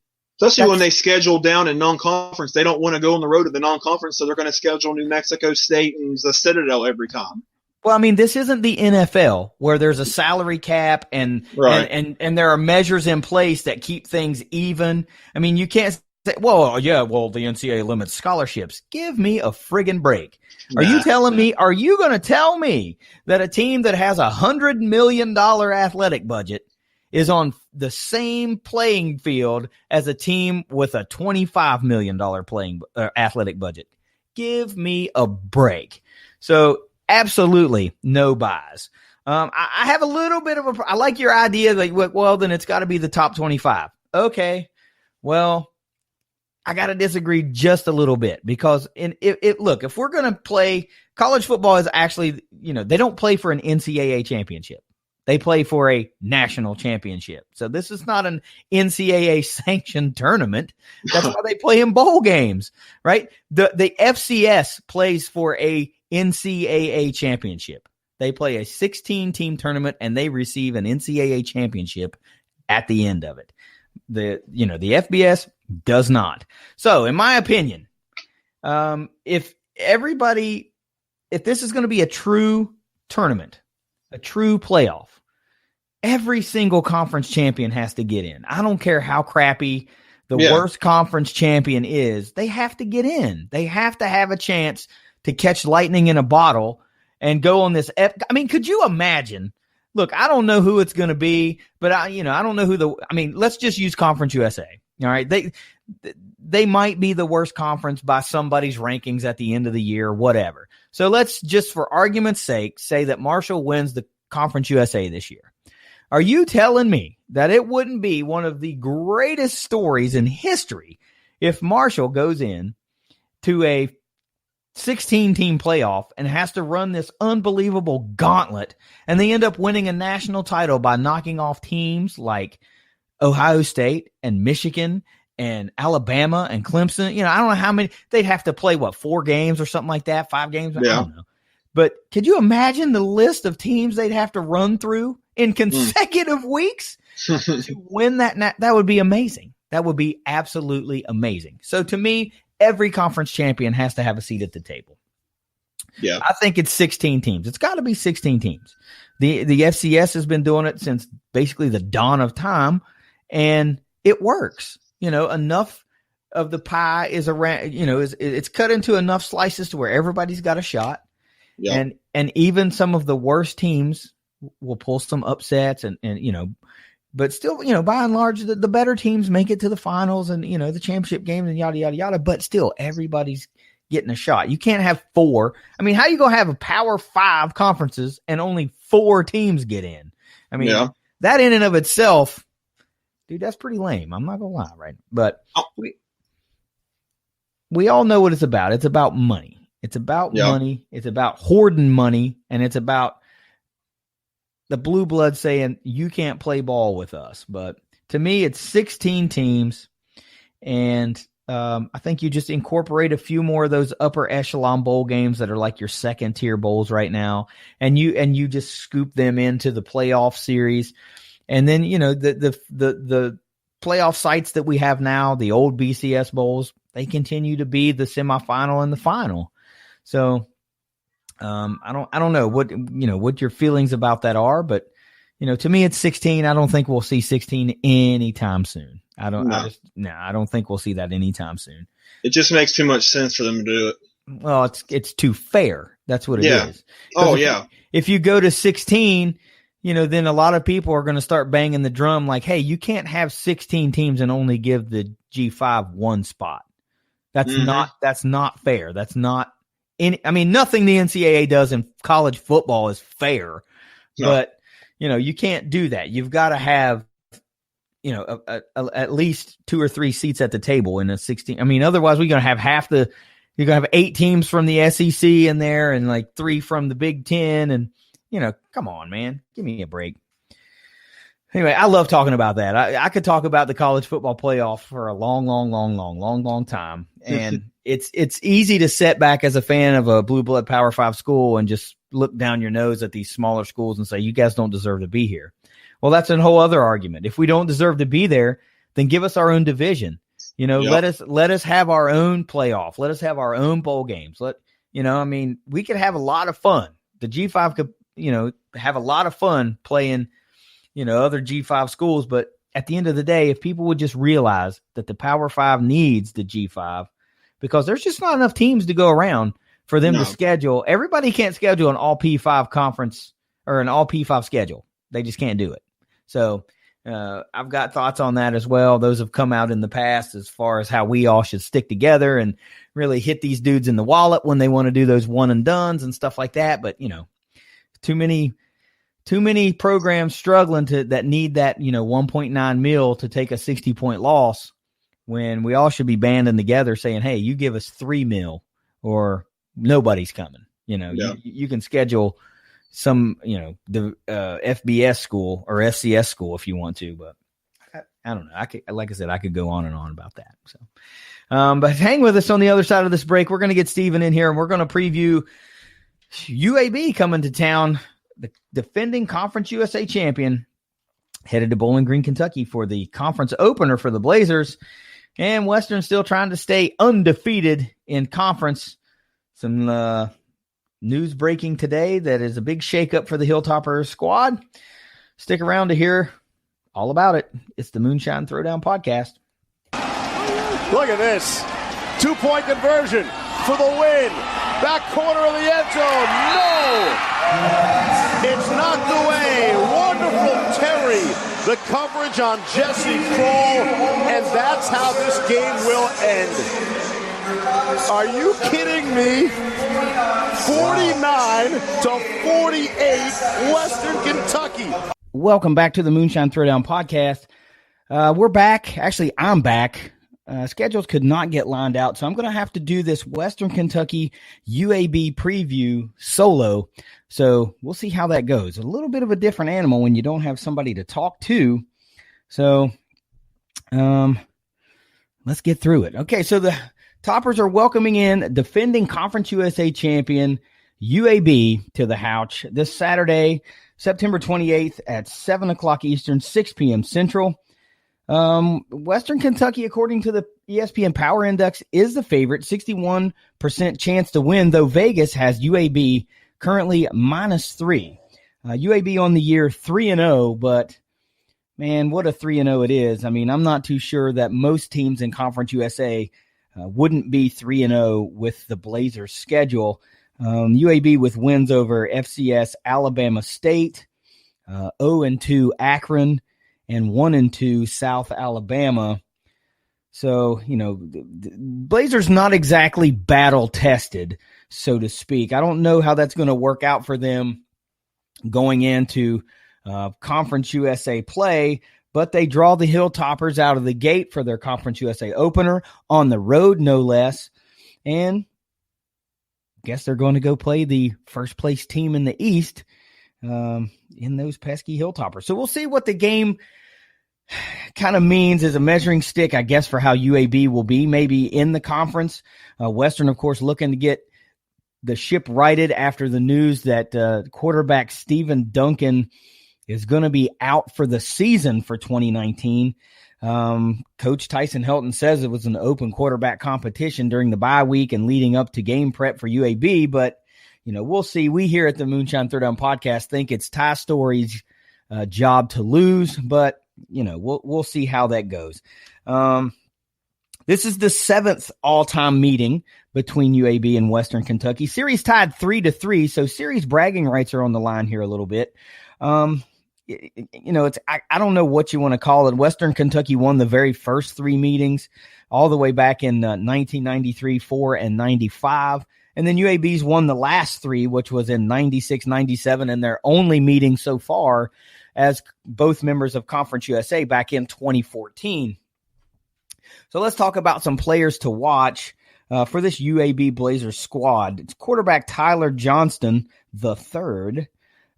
especially when they schedule down in non-conference, they don't want to go on the road to the non-conference, so they're going to schedule New Mexico State and the Citadel every time. Well, I mean, this isn't the NFL where there's a salary cap and there are measures in place that keep things even. I mean, you can't say, the NCAA limits scholarships. Give me a friggin' break. Are you going to tell me that a team that has $100 million athletic budget is on the same playing field as a team with a $25 million athletic budget? Give me a break. So, absolutely no buys. I have a little bit of I like your idea that, then it's got to be the top 25. Okay. Well, I got to disagree just a little bit, because if we're going to play, college football is actually, they don't play for an NCAA championship. They play for a national championship. So this is not an NCAA sanctioned tournament. That's why they play in bowl games, right? The FCS plays for a NCAA championship. They play a 16-team tournament, and they receive an NCAA championship at the end of it. The FBS does not. So, in my opinion, if this is going to be a true tournament, a true playoff, every single conference champion has to get in. I don't care how crappy the worst conference champion is. They have to get in. They have to have a chance to catch lightning in a bottle and go on this. I mean, could you imagine? Look, I don't know who it's going to be, but I don't know who let's just use Conference USA. All right. They might be the worst conference by somebody's rankings at the end of the year, whatever. So let's just, for argument's sake, say that Marshall wins the Conference USA this year. Are you telling me that it wouldn't be one of the greatest stories in history if Marshall goes in to a 16-team playoff and has to run this unbelievable gauntlet, and they end up winning a national title by knocking off teams like Ohio State and Michigan and Alabama and Clemson? I don't know how many they'd have to play, 4 games or something like that, 5 games? Yeah. I don't know. But could you imagine the list of teams they'd have to run through in consecutive weeks to win that? That would be amazing. That would be absolutely amazing. So to me, every conference champion has to have a seat at the table. Yeah, I think it's 16 teams. It's got to be 16 teams. The FCS has been doing it since basically the dawn of time, and it works. Enough of the pie is around. It's cut into enough slices to where everybody's got a shot. Yeah. And even some of the worst teams will pull some upsets, and but still, by and large, the better teams make it to the finals and, the championship games and yada, yada, yada. But still, everybody's getting a shot. You can't have 4. I mean, how are you going to have a Power 5 conferences and only 4 teams get in? I mean, that in and of itself, dude, that's pretty lame. I'm not going to lie, right? But we all know what it's about. It's about money. It's about money. It's about hoarding money, and it's about the blue blood saying you can't play ball with us. But to me, it's 16 teams, and I think you just incorporate a few more of those upper echelon bowl games that are like your second tier bowls right now, and you just scoop them into the playoff series, and then the playoff sites that we have now, the old BCS bowls, they continue to be the semifinal and the final. So I don't know what your feelings about that are, but to me it's 16. I don't think we'll see 16 anytime soon. I don't think we'll see that anytime soon. It just makes too much sense for them to do it. Well, it's too fair. That's what it is. If you go to 16, then a lot of people are going to start banging the drum like, hey, you can't have 16 teams and only give the G5 one spot. That's not fair. That's not nothing the NCAA does in college football is fair, but you can't do that. You've got to have, at least 2 or 3 seats at the table in a 16. Otherwise we're going to have you're going to have 8 teams from the SEC in there and like 3 from the Big Ten. And, come on, man, give me a break. Anyway, I love talking about that. I could talk about the college football playoff for a long time. And it's easy to sit back as a fan of a blue blood Power 5 school and just look down your nose at these smaller schools and say, you guys don't deserve to be here. Well, that's a whole other argument. If we don't deserve to be there, then give us our own division. Let us have our own playoff. Let us have our own bowl games. We could have a lot of fun. The G5 could, have a lot of fun playing, other G5 schools. But at the end of the day, if people would just realize that the Power 5 needs the G5, because there's just not enough teams to go around for them to schedule. Everybody can't schedule an all P5 conference or an all P5 schedule. They just can't do it. So I've got thoughts on that as well. Those have come out in the past as far as how we all should stick together and really hit these dudes in the wallet when they want to do those one and dones and stuff like that. But, too many programs struggling that need that, 1.9 mil to take a 60-point loss when we all should be banding together saying, hey, you give us 3 mil or nobody's coming. You can schedule some, the FBS school or FCS school if you want to, but I don't know. Like I said, I could go on and on about that. So, but hang with us on the other side of this break. We're going to get Steven in here and we're going to preview UAB coming to town, the defending Conference USA champion, headed to Bowling Green, Kentucky for the conference opener for the Blazers, and Western still trying to stay undefeated in conference. Some news breaking today that is a big shakeup for the Hilltoppers squad. Stick around to hear all about it. It's the Moonshine Throwdown podcast. Look at this. 2-point conversion for the win. Back corner of the end zone. No! It's knocked away. Wonderful Terry. The coverage on Jesse Kroll. And that's how this game will end. Are you kidding me? 49-48, Western Kentucky. Welcome back to the Moonshine Throwdown podcast. We're back. Actually, I'm back. Schedules could not get lined out, so I'm going to have to do this Western Kentucky UAB preview solo. So we'll see how that goes. A little bit of a different animal when you don't have somebody to talk to. So let's get through it. Okay, so the Toppers are welcoming in defending Conference USA champion UAB to the Houch this Saturday, September 28th at 7 o'clock Eastern, 6 p.m. Central. Western Kentucky, according to the ESPN Power Index, is the favorite, 61% chance to win, though Vegas has UAB currently -3. UAB on the year 3-0, but man, what a 3-0 it is. I mean, I'm not too sure that most teams in Conference USA wouldn't be 3-0 with the Blazers schedule. UAB with wins over FCS Alabama State, 0-2 Akron, and 1-2 South Alabama. So, the Blazers not exactly battle tested, so to speak. I don't know how that's going to work out for them going into Conference USA play, but they draw the Hilltoppers out of the gate for their Conference USA opener on the road, no less. And I guess they're going to go play the first place team in the East in those pesky Hilltoppers. So we'll see what the game kind of means as a measuring stick, I guess, for how UAB will be maybe in the conference. Western, of course, looking to get the ship righted after the news that quarterback Stephen Duncan is going to be out for the season for 2019. Coach Tyson Helton says it was an open quarterback competition during the bye week and leading up to game prep for UAB, but we'll see. We here at the Moonshine Throwdown podcast think it's Ty Story's job to lose, but we'll see how that goes. This is the 7th all-time meeting between UAB and Western Kentucky. Series tied 3-3, so series bragging rights are on the line here a little bit. It's I don't know what you want to call it. Western Kentucky won the very first 3 meetings all the way back in 1993, 4, and 95. And then UAB's won the last 3, which was in 96, 97, and their only meeting so far as both members of Conference USA back in 2014. So let's talk about some players to watch for this UAB Blazers squad. It's quarterback Tyler Johnston III,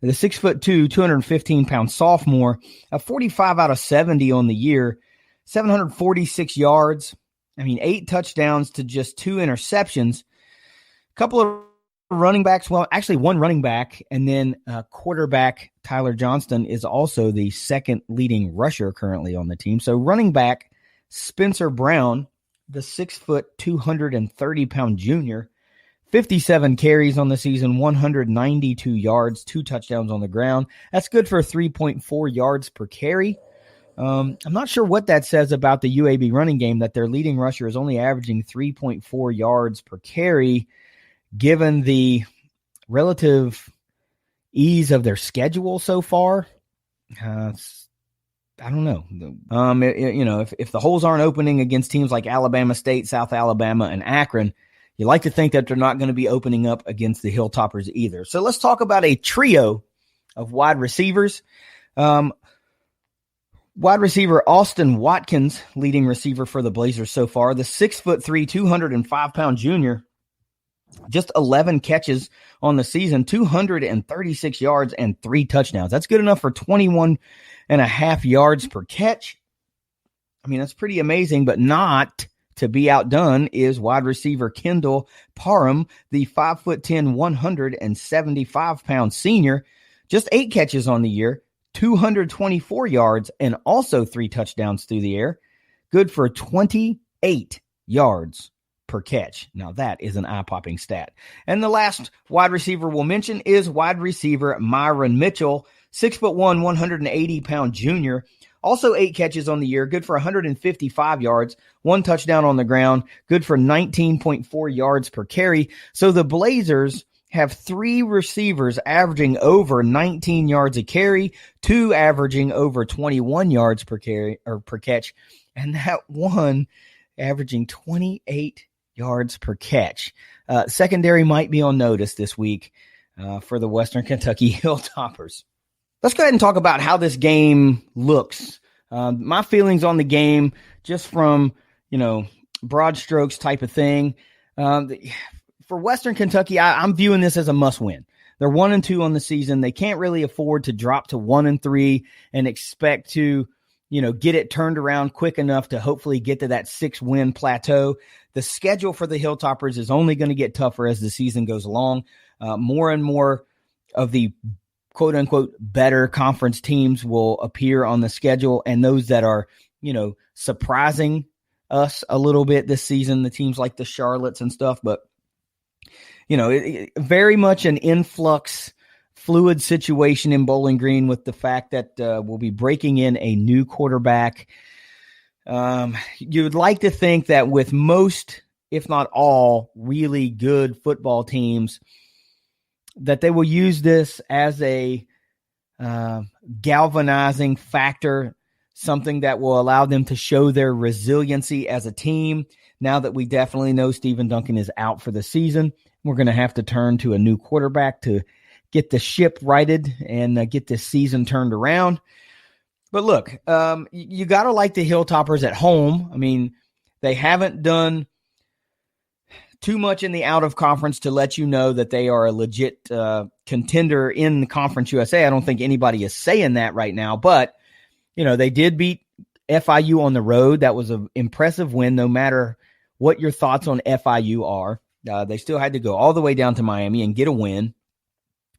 the 6'2", 215-pound sophomore, a 45 out of 70 on the year, 746 yards. 8 touchdowns to just 2 interceptions. A couple of running backs, well, actually one running back, and then quarterback Tyler Johnston is also the second leading rusher currently on the team. So running back Spencer Brown, the 6', 230-pound junior, 57 carries on the season, 192 yards, 2 touchdowns on the ground. That's good for 3.4 yards per carry. I'm not sure what that says about the UAB running game, that their leading rusher is only averaging 3.4 yards per carry, given the relative ease of their schedule so far. I don't know. If the holes aren't opening against teams like Alabama State, South Alabama, and Akron, you like to think that they're not going to be opening up against the Hilltoppers either. So let's talk about a trio of wide receivers. Wide receiver Austin Watkins, leading receiver for the Blazers so far, the 6'3", 205-pound junior, just 11 catches on the season, 236 yards and 3 touchdowns. That's good enough for 21.5 yards per catch. That's pretty amazing, but not to be outdone is wide receiver Kendall Parham, the 5'10", 175-pound senior, just 8 catches on the year, 224 yards, and also 3 touchdowns through the air. Good for 28 yards per catch. Now that is an eye-popping stat. And the last wide receiver we'll mention is wide receiver Myron Mitchell, 6'1", 180-pound junior, also 8 catches on the year, good for 155 yards, 1 touchdown on the ground, good for 19.4 yards per carry. So the Blazers have 3 receivers averaging over 19 yards a carry, 2 averaging over 21 yards per carry or per catch, and that one averaging 28 yards per catch. Secondary might be on notice this week for the Western Kentucky Hilltoppers. Let's go ahead and talk about how this game looks. My feelings on the game, just from, broad strokes type of thing. For Western Kentucky, I'm viewing this as a must-win. They're 1-2 on the season. They can't really afford to drop to 1-3 and expect to, get it turned around quick enough to hopefully get to that 6-win plateau. The schedule for the Hilltoppers is only going to get tougher as the season goes along. More and more of the quote-unquote better conference teams will appear on the schedule, and those that are, surprising us a little bit this season, the teams like the Charlottes and stuff. But, very much an influx, fluid situation in Bowling Green with the fact that we'll be breaking in a new quarterback. You would like to think that with most, if not all, really good football teams, that they will use this as a galvanizing factor, something that will allow them to show their resiliency as a team. Now that we definitely know Stephen Duncan is out for the season, we're going to have to turn to a new quarterback to get the ship righted and get this season turned around. But look, you got to like the Hilltoppers at home. I mean, they haven't done too much in the out of conference to let you know that they are a legit contender in the Conference USA. I don't think anybody is saying that right now, but they did beat FIU on the road. That was an impressive win, no matter what your thoughts on FIU are. They still had to go all the way down to Miami and get a win.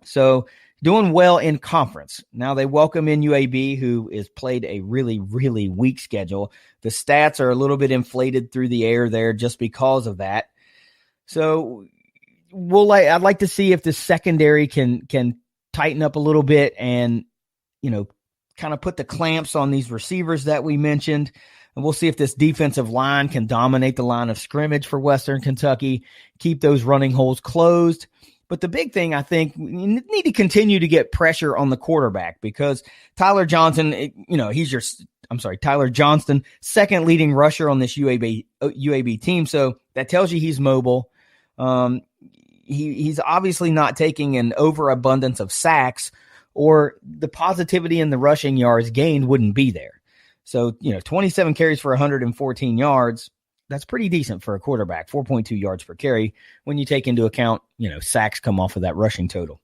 So doing well in conference. Now they welcome in UAB, who is played a really, really weak schedule. The stats are a little bit inflated through the air there just because of that. So I'd like to see if the secondary can tighten up a little bit and, kind of put the clamps on these receivers that we mentioned. And we'll see if this defensive line can dominate the line of scrimmage for Western Kentucky, keep those running holes closed. But the big thing, I think, you need to continue to get pressure on the quarterback, because Tyler Johnston, Tyler Johnston, second leading rusher on this UAB team. So that tells you he's mobile. He's obviously not taking an overabundance of sacks, or the positivity in the rushing yards gained wouldn't be there. So, 27 carries for 114 yards. That's pretty decent for a quarterback, 4.2 yards per carry when you take into account, sacks come off of that rushing total.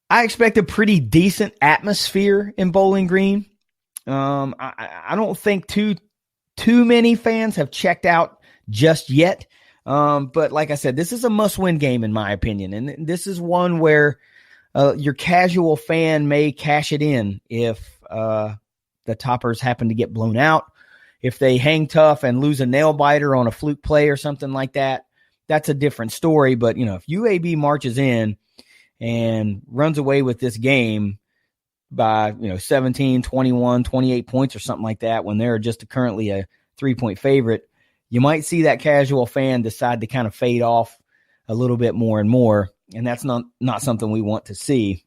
I expect a pretty decent atmosphere in Bowling Green. I don't think too many fans have checked out just yet. But like I said, this is a must-win game in my opinion. And this is one where your casual fan may cash it in if the Toppers happen to get blown out. If they hang tough and lose a nail biter on a fluke play or something like that, that's a different story. But, if UAB marches in and runs away with this game by, 17, 21, 28 points or something like that, when they're just currently a 3-point favorite, you might see that casual fan decide to kind of fade off a little bit more and more. And that's not something we want to see.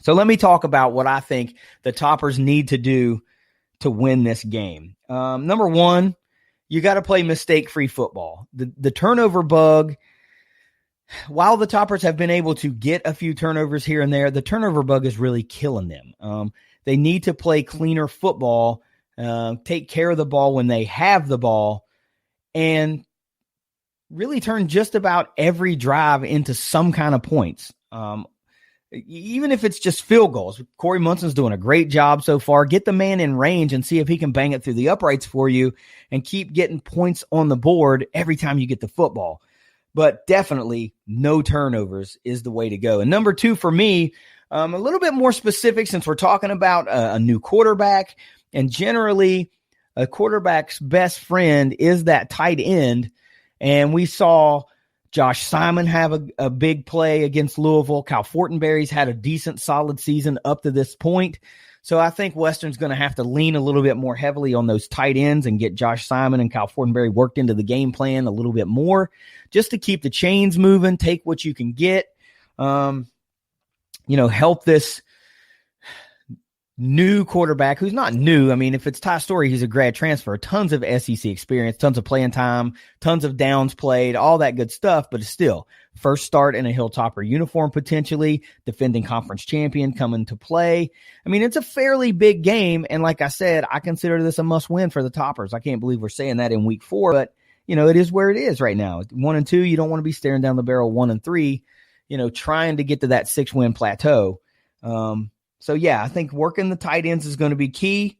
So let me talk about what I think the Toppers need to do to win this game. Number one, you got to play mistake-free football. The turnover bug, while the Toppers have been able to get a few turnovers here and there, the turnover bug is really killing them. They need to play cleaner football, take care of the ball when they have the ball, and really turn just about every drive into some kind of points. Even if it's just field goals. Corey Munson's doing a great job so far. Get the man in range and see if he can bang it through the uprights for you and keep getting points on the board every time you get the football. But definitely no turnovers is the way to go. And number two for me, a little bit more specific, since we're talking about a new quarterback, and generally a quarterback's best friend is that tight end. And we saw Josh Simon have a big play against Louisville. Kyle Fortenberry's had a decent, solid season up to this point. So I think Western's going to have to lean a little bit more heavily on those tight ends and get Josh Simon and Kyle Fortenberry worked into the game plan a little bit more, just to keep the chains moving, take what you can get, help this new quarterback who's not new. I mean, if it's Ty Story, he's a grad transfer, tons of SEC experience, tons of playing time, tons of downs played, all that good stuff, but it's still first start in a Hilltopper uniform, potentially defending conference champion coming to play. I mean, it's a fairly big game. And like I said, I consider this a must win for the Toppers. I can't believe we're saying that in week 4, but it is where it is right now. 1 and 2, you don't want to be staring down the barrel 1 and 3, trying to get to that 6-win plateau. So, yeah, I think working the tight ends is going to be key.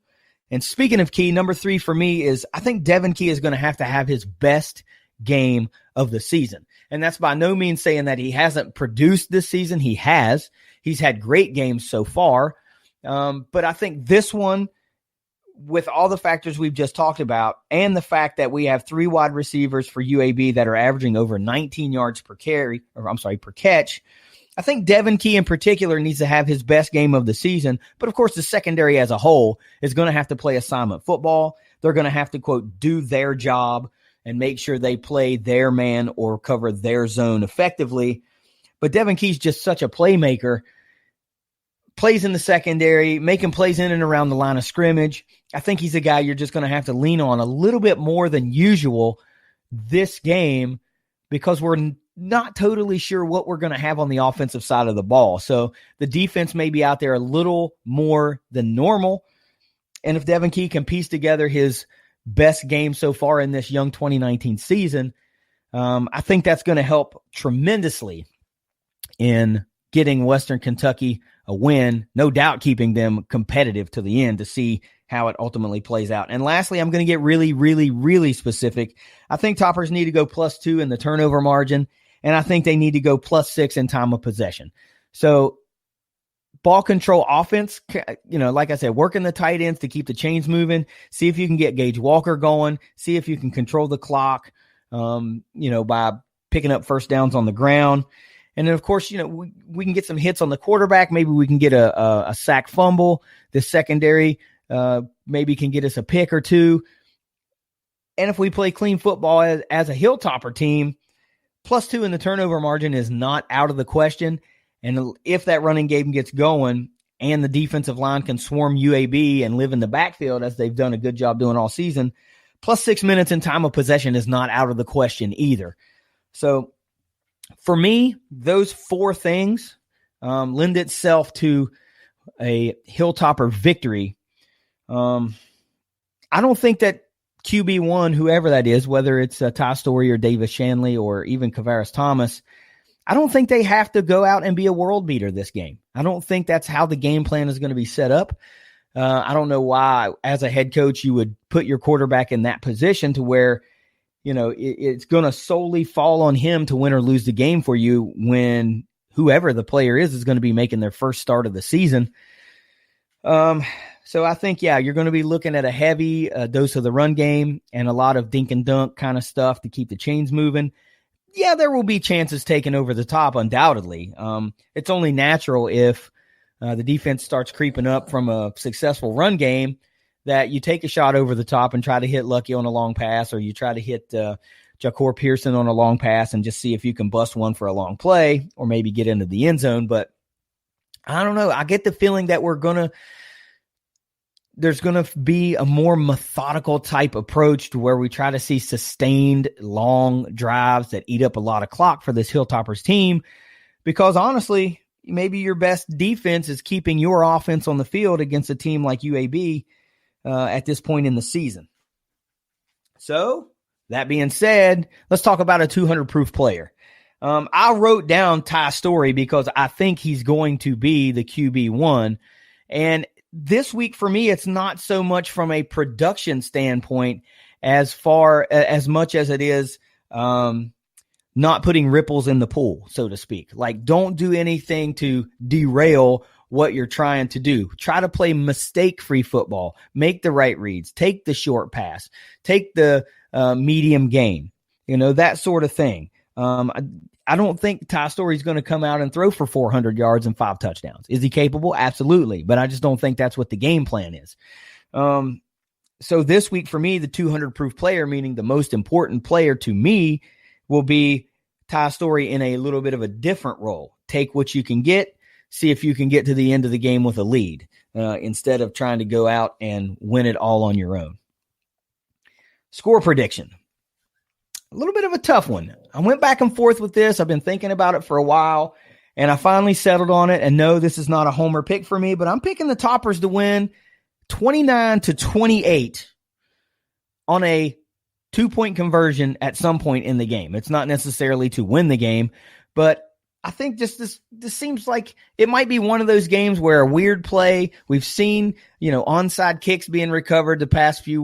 And speaking of key, number 3 for me is I think Devin Key is going to have his best game of the season. And that's by no means saying that he hasn't produced this season. He has. He's had great games so far. But I think this one, with all the factors we've just talked about, and the fact that we have 3 wide receivers for UAB that are averaging over 19 yards per catch, I think Devin Key in particular needs to have his best game of the season. But, of course, the secondary as a whole is going to have to play assignment football. They're going to have to, quote, do their job and make sure they play their man or cover their zone effectively. But Devin Key's just such a playmaker. Plays in the secondary, making plays in and around the line of scrimmage. I think he's a guy you're just going to have to lean on a little bit more than usual this game, because we're not totally sure what we're going to have on the offensive side of the ball. So the defense may be out there a little more than normal. And if Devin Key can piece together his best game so far in this young 2019 season, I think that's going to help tremendously in getting Western Kentucky a win, no doubt keeping them competitive to the end to see how it ultimately plays out. And lastly, I'm going to get really, really, really specific. I think Toppers need to go +2 in the turnover margin, and I think they need to go +6 in time of possession. So ball control offense, like I said, working the tight ends to keep the chains moving, see if you can get Gage Walker going, see if you can control the clock, by picking up first downs on the ground. And then, of course, we can get some hits on the quarterback. Maybe we can get a sack fumble. The secondary maybe can get us a pick or two. And if we play clean football as a Hilltopper team, +2 in the turnover margin is not out of the question. And if that running game gets going and the defensive line can swarm UAB and live in the backfield, as they've done a good job doing all season, +6 minutes in time of possession is not out of the question either. So for me, those four things lend itself to a Hilltopper victory. I don't think that QB1, whoever that is, whether it's Ty Story or Davis Shanley or even Kavaris Thomas, I don't think they have to go out and be a world beater this game. I don't think that's how the game plan is going to be set up. I don't know why, as a head coach, you would put your quarterback in that position to where, it's going to solely fall on him to win or lose the game for you when whoever the player is going to be making their first start of the season. So I think, you're going to be looking at a heavy dose of the run game and a lot of dink and dunk kind of stuff to keep the chains moving. Yeah, there will be chances taken over the top, undoubtedly. It's only natural if the defense starts creeping up from a successful run game that you take a shot over the top and try to hit Lucky on a long pass, or you try to hit Jacor Pearson on a long pass and just see if you can bust one for a long play or maybe get into the end zone. But I don't know. I get the feeling that there's going to be a more methodical type approach to where we try to see sustained long drives that eat up a lot of clock for this Hilltoppers team. Because honestly, maybe your best defense is keeping your offense on the field against a team like UAB at this point in the season. So that being said, let's talk about a 200 proof player. I wrote down Ty Story because I think he's going to be the QB1. And this week for me, it's not so much from a production standpoint as much as it is not putting ripples in the pool, so to speak. Like, don't do anything to derail what you're trying to do. Try to play mistake-free football. Make the right reads. Take the short pass. Take the medium game. That sort of thing. I don't think Ty Story's going to come out and throw for 400 yards and 5 touchdowns. Is he capable? Absolutely. But I just don't think that's what the game plan is. So this week for me, the 200 proof player, meaning the most important player to me, will be Ty Story in a little bit of a different role. Take what you can get. See if you can get to the end of the game with a lead instead of trying to go out and win it all on your own. Score prediction. A little bit of a tough one. I went back and forth with this. I've been thinking about it for a while, and I finally settled on it. And no, this is not a homer pick for me, but I'm picking the Toppers to win 29-28 on a 2-point conversion at some point in the game. It's not necessarily to win the game, but I think just this seems like it might be one of those games where a weird play. We've seen, onside kicks being recovered the past few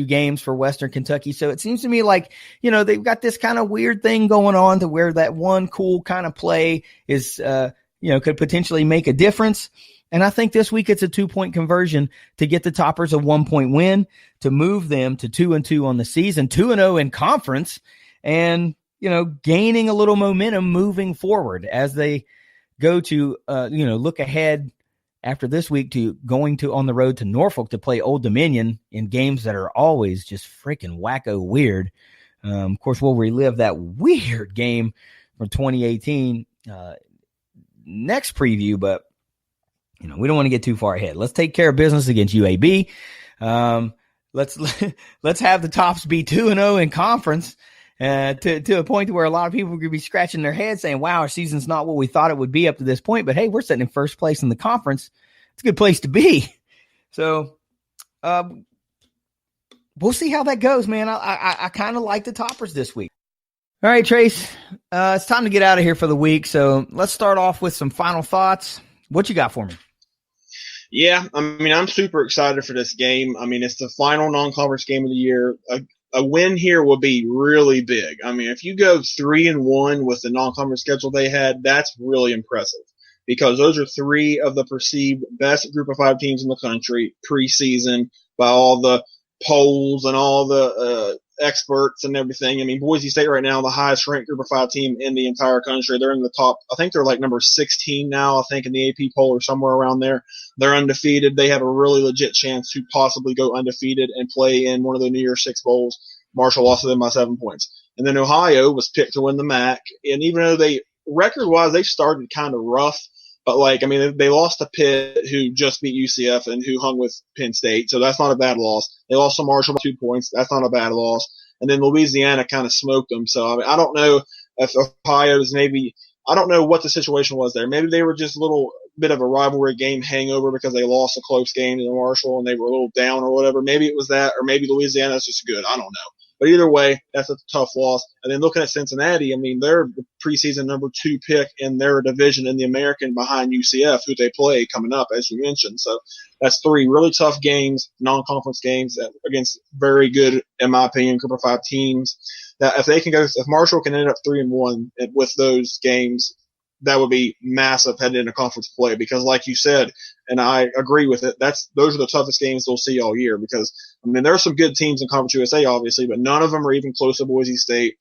games for Western Kentucky. So it seems to me like, they've got this kind of weird thing going on to where that one cool kind of play is, could potentially make a difference. And I think this week it's a 2-point conversion to get the Toppers a 1-point win, to move them to 2-2 on the season, 2-0 in conference, and gaining a little momentum moving forward as they go to, look ahead after this week to going to on the road to Norfolk to play Old Dominion in games that are always just freaking wacko weird. Of course, we'll relive that weird game from 2018 next preview, but we don't want to get too far ahead. Let's take care of business against UAB. Let's have the Tops be 2-0 in conference. to a point to where a lot of people could be scratching their heads saying, wow, our season's not what we thought it would be up to this point. But, hey, we're sitting in first place in the conference. It's a good place to be. So we'll see how that goes, man. I kind of like the toppers this week. All right, Trace, it's time to get out of here for the week. So let's start off with some final thoughts. What you got for me? Yeah, I mean, I'm super excited for this game. I mean, it's the final non-conference game of the year. A win here will be really big. I mean, if you go 3-1 with the non-conference schedule they had, that's really impressive because those are three of the perceived best group of 5 teams in the country preseason by all the polls and all the experts and everything. I mean, Boise State right now, the highest ranked group of 5 team in the entire country. They're in the top. I think they're like number 16 now, I think, in the AP poll or somewhere around there. They're undefeated. They have a really legit chance to possibly go undefeated and play in one of the New Year's Six bowls. Marshall lost to them by 7 points. And then Ohio was picked to win the MAC. And even though record-wise, they started kind of rough, but like, I mean, they lost to Pitt, who just beat UCF and who hung with Penn State. So that's not a bad loss. They lost to Marshall by 2 points. That's not a bad loss. And then Louisiana kind of smoked them. So, I mean, I don't know if Ohio's I don't know what the situation was there. Maybe they were just a little bit of a rivalry game hangover because they lost a close game to Marshall and they were a little down or whatever. Maybe it was that, or maybe Louisiana's just good. I don't know. But either way, that's a tough loss. And then looking at Cincinnati, I mean, they're the preseason number 2 pick in their division in the American behind UCF, who they play coming up, as you mentioned. So that's 3 really tough games, non-conference games against very good, in my opinion, group of 5 teams. That if Marshall can end up 3-1 with those games, that would be massive heading into conference play because, like you said, and I agree with it, those are the toughest games they'll see all year because, I mean, there are some good teams in Conference USA, obviously, but none of them are even close to Boise State.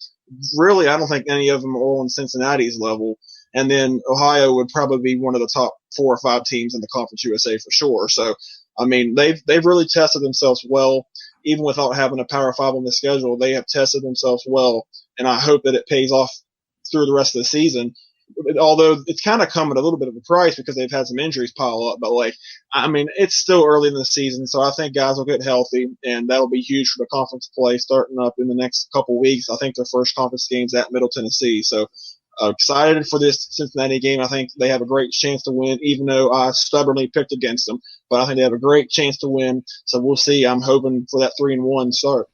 Really, I don't think any of them are on Cincinnati's level. And then Ohio would probably be one of the top 4 or 5 teams in the Conference USA for sure. So, I mean, they've really tested themselves well. Even without having a Power 5 on the schedule, they have tested themselves well, and I hope that it pays off through the rest of the season. Although it's kind of come at a little bit of a price because they've had some injuries pile up. But, like, I mean, it's still early in the season, so I think guys will get healthy, and that'll be huge for the conference play starting up in the next couple weeks. I think their first conference game's at Middle Tennessee. So excited for this Cincinnati game. I think they have a great chance to win, even though I stubbornly picked against them. But I think they have a great chance to win, so we'll see. I'm hoping for that 3-1 start.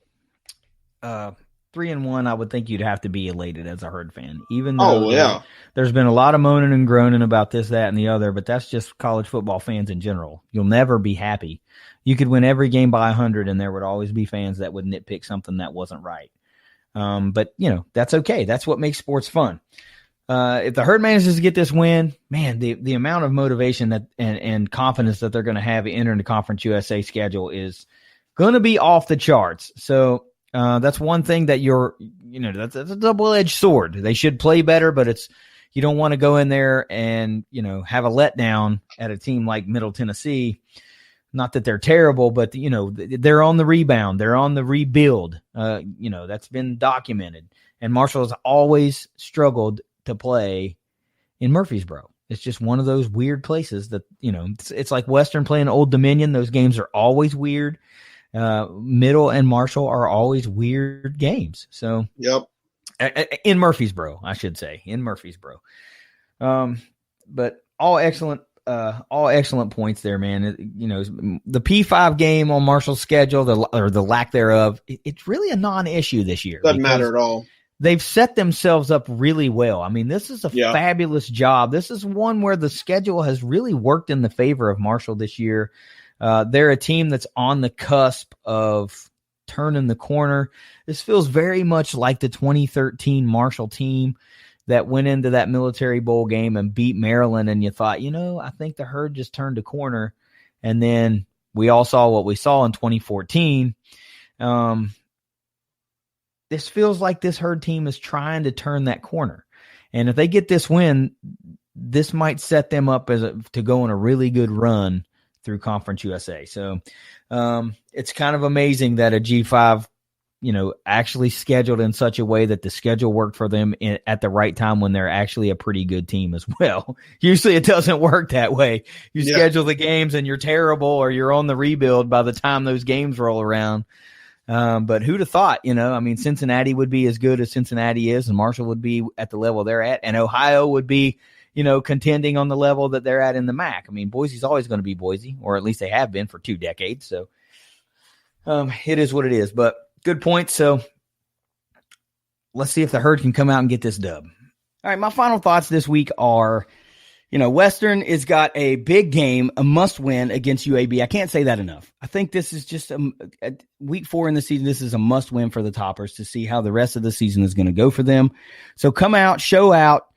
3-1, I would think you'd have to be elated as a Herd fan, even though there's been a lot of moaning and groaning about this, that, and the other, but that's just college football fans in general. You'll never be happy. You could win every game by 100, and there would always be fans that would nitpick something that wasn't right. But, you know, that's okay. That's what makes sports fun. If the Herd manages to get this win, man, the amount of motivation that and confidence that they're going to have entering the Conference USA schedule is going to be off the charts. So, that's one thing that that's a double-edged sword. They should play better, but you don't want to go in there and, have a letdown at a team like Middle Tennessee. Not that they're terrible, but, they're on the rebound. They're on the rebuild. That's been documented. And Marshall has always struggled to play in Murfreesboro. It's just one of those weird places that, it's like Western playing Old Dominion. Those games are always weird. Middle and Marshall are always weird games. So, yep. In Murfreesboro, I should say, in Murfreesboro. But all excellent points there, man. The P5 game on Marshall's schedule, or the lack thereof, it's really a non-issue this year. Doesn't matter at all. They've set themselves up really well. I mean, this is a fabulous job. This is one where the schedule has really worked in the favor of Marshall this year. They're a team that's on the cusp of turning the corner. This feels very much like the 2013 Marshall team that went into that Military Bowl game and beat Maryland, and you thought, I think the Herd just turned a corner. And then we all saw what we saw in 2014. This feels like this Herd team is trying to turn that corner. And if they get this win, this might set them up to go on a really good run through Conference USA. So it's kind of amazing that a G5, actually scheduled in such a way that the schedule worked for them at the right time when they're actually a pretty good team as well. Usually it doesn't work that way. You schedule the games and you're terrible or you're on the rebuild by the time those games roll around. But who'd have thought, I mean, Cincinnati would be as good as Cincinnati is, and Marshall would be at the level they're at, and Ohio would be, contending on the level that they're at in the MAC. I mean, Boise's always going to be Boise, or at least they have been for 2 decades. So it is what it is. But good point. So let's see if the Herd can come out and get this dub. All right, my final thoughts this week are, Western has got a big game, a must-win against UAB. I can't say that enough. I think this is just week 4 in the season. This is a must-win for the Toppers to see how the rest of the season is going to go for them. So come out, show out,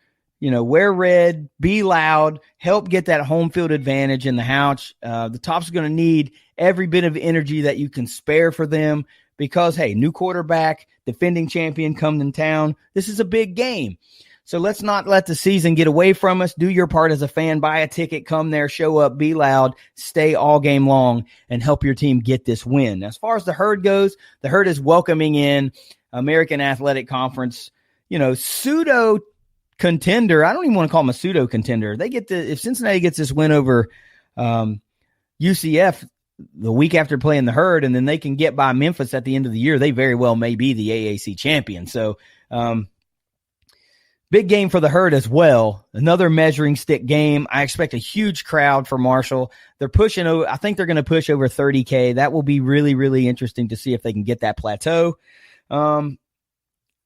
wear red, be loud, help get that home field advantage in the house. The Tops are going to need every bit of energy that you can spare for them because, hey, new quarterback, defending champion coming in town. This is a big game. So let's not let the season get away from us. Do your part as a fan. Buy a ticket. Come there. Show up. Be loud. Stay all game long and help your team get this win. As far as the Herd goes, the Herd is welcoming in American Athletic Conference, pseudo contender. I don't even want to call them a pseudo contender. If Cincinnati gets this win over UCF the week after playing the Herd, and then they can get by Memphis at the end of the year, they very well may be the AAC champion. So, big game for the Herd as well. Another measuring stick game. I expect a huge crowd for Marshall. They're pushing over. I think they're going to push over 30K. That will be really, really interesting to see if they can get that plateau.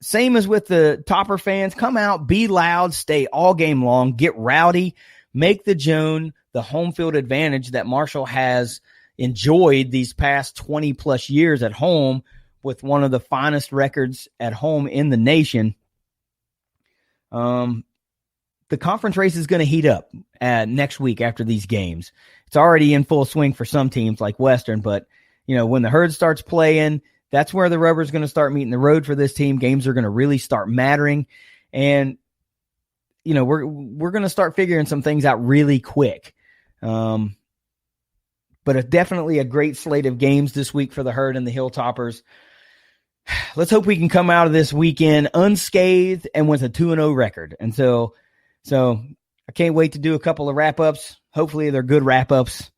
Same as with the Topper fans. Come out, be loud, stay all game long, get rowdy, make the Joan the home field advantage that Marshall has enjoyed these past 20 plus years at home with one of the finest records at home in the nation. The conference race is going to heat up next week after these games. It's already in full swing for some teams like Western, but when the Herd starts playing, that's where the rubber is going to start meeting the road for this team. Games are going to really start mattering, and we're going to start figuring some things out really quick. But it's definitely a great slate of games this week for the Herd and the Hilltoppers. Let's hope we can come out of this weekend unscathed and with a 2-0 record. And so I can't wait to do a couple of wrap-ups. Hopefully they're good wrap-ups,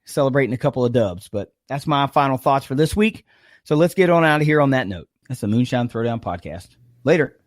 celebrating a couple of dubs. But that's my final thoughts for this week. So let's get on out of here on that note. That's the Moonshine Throwdown podcast. Later.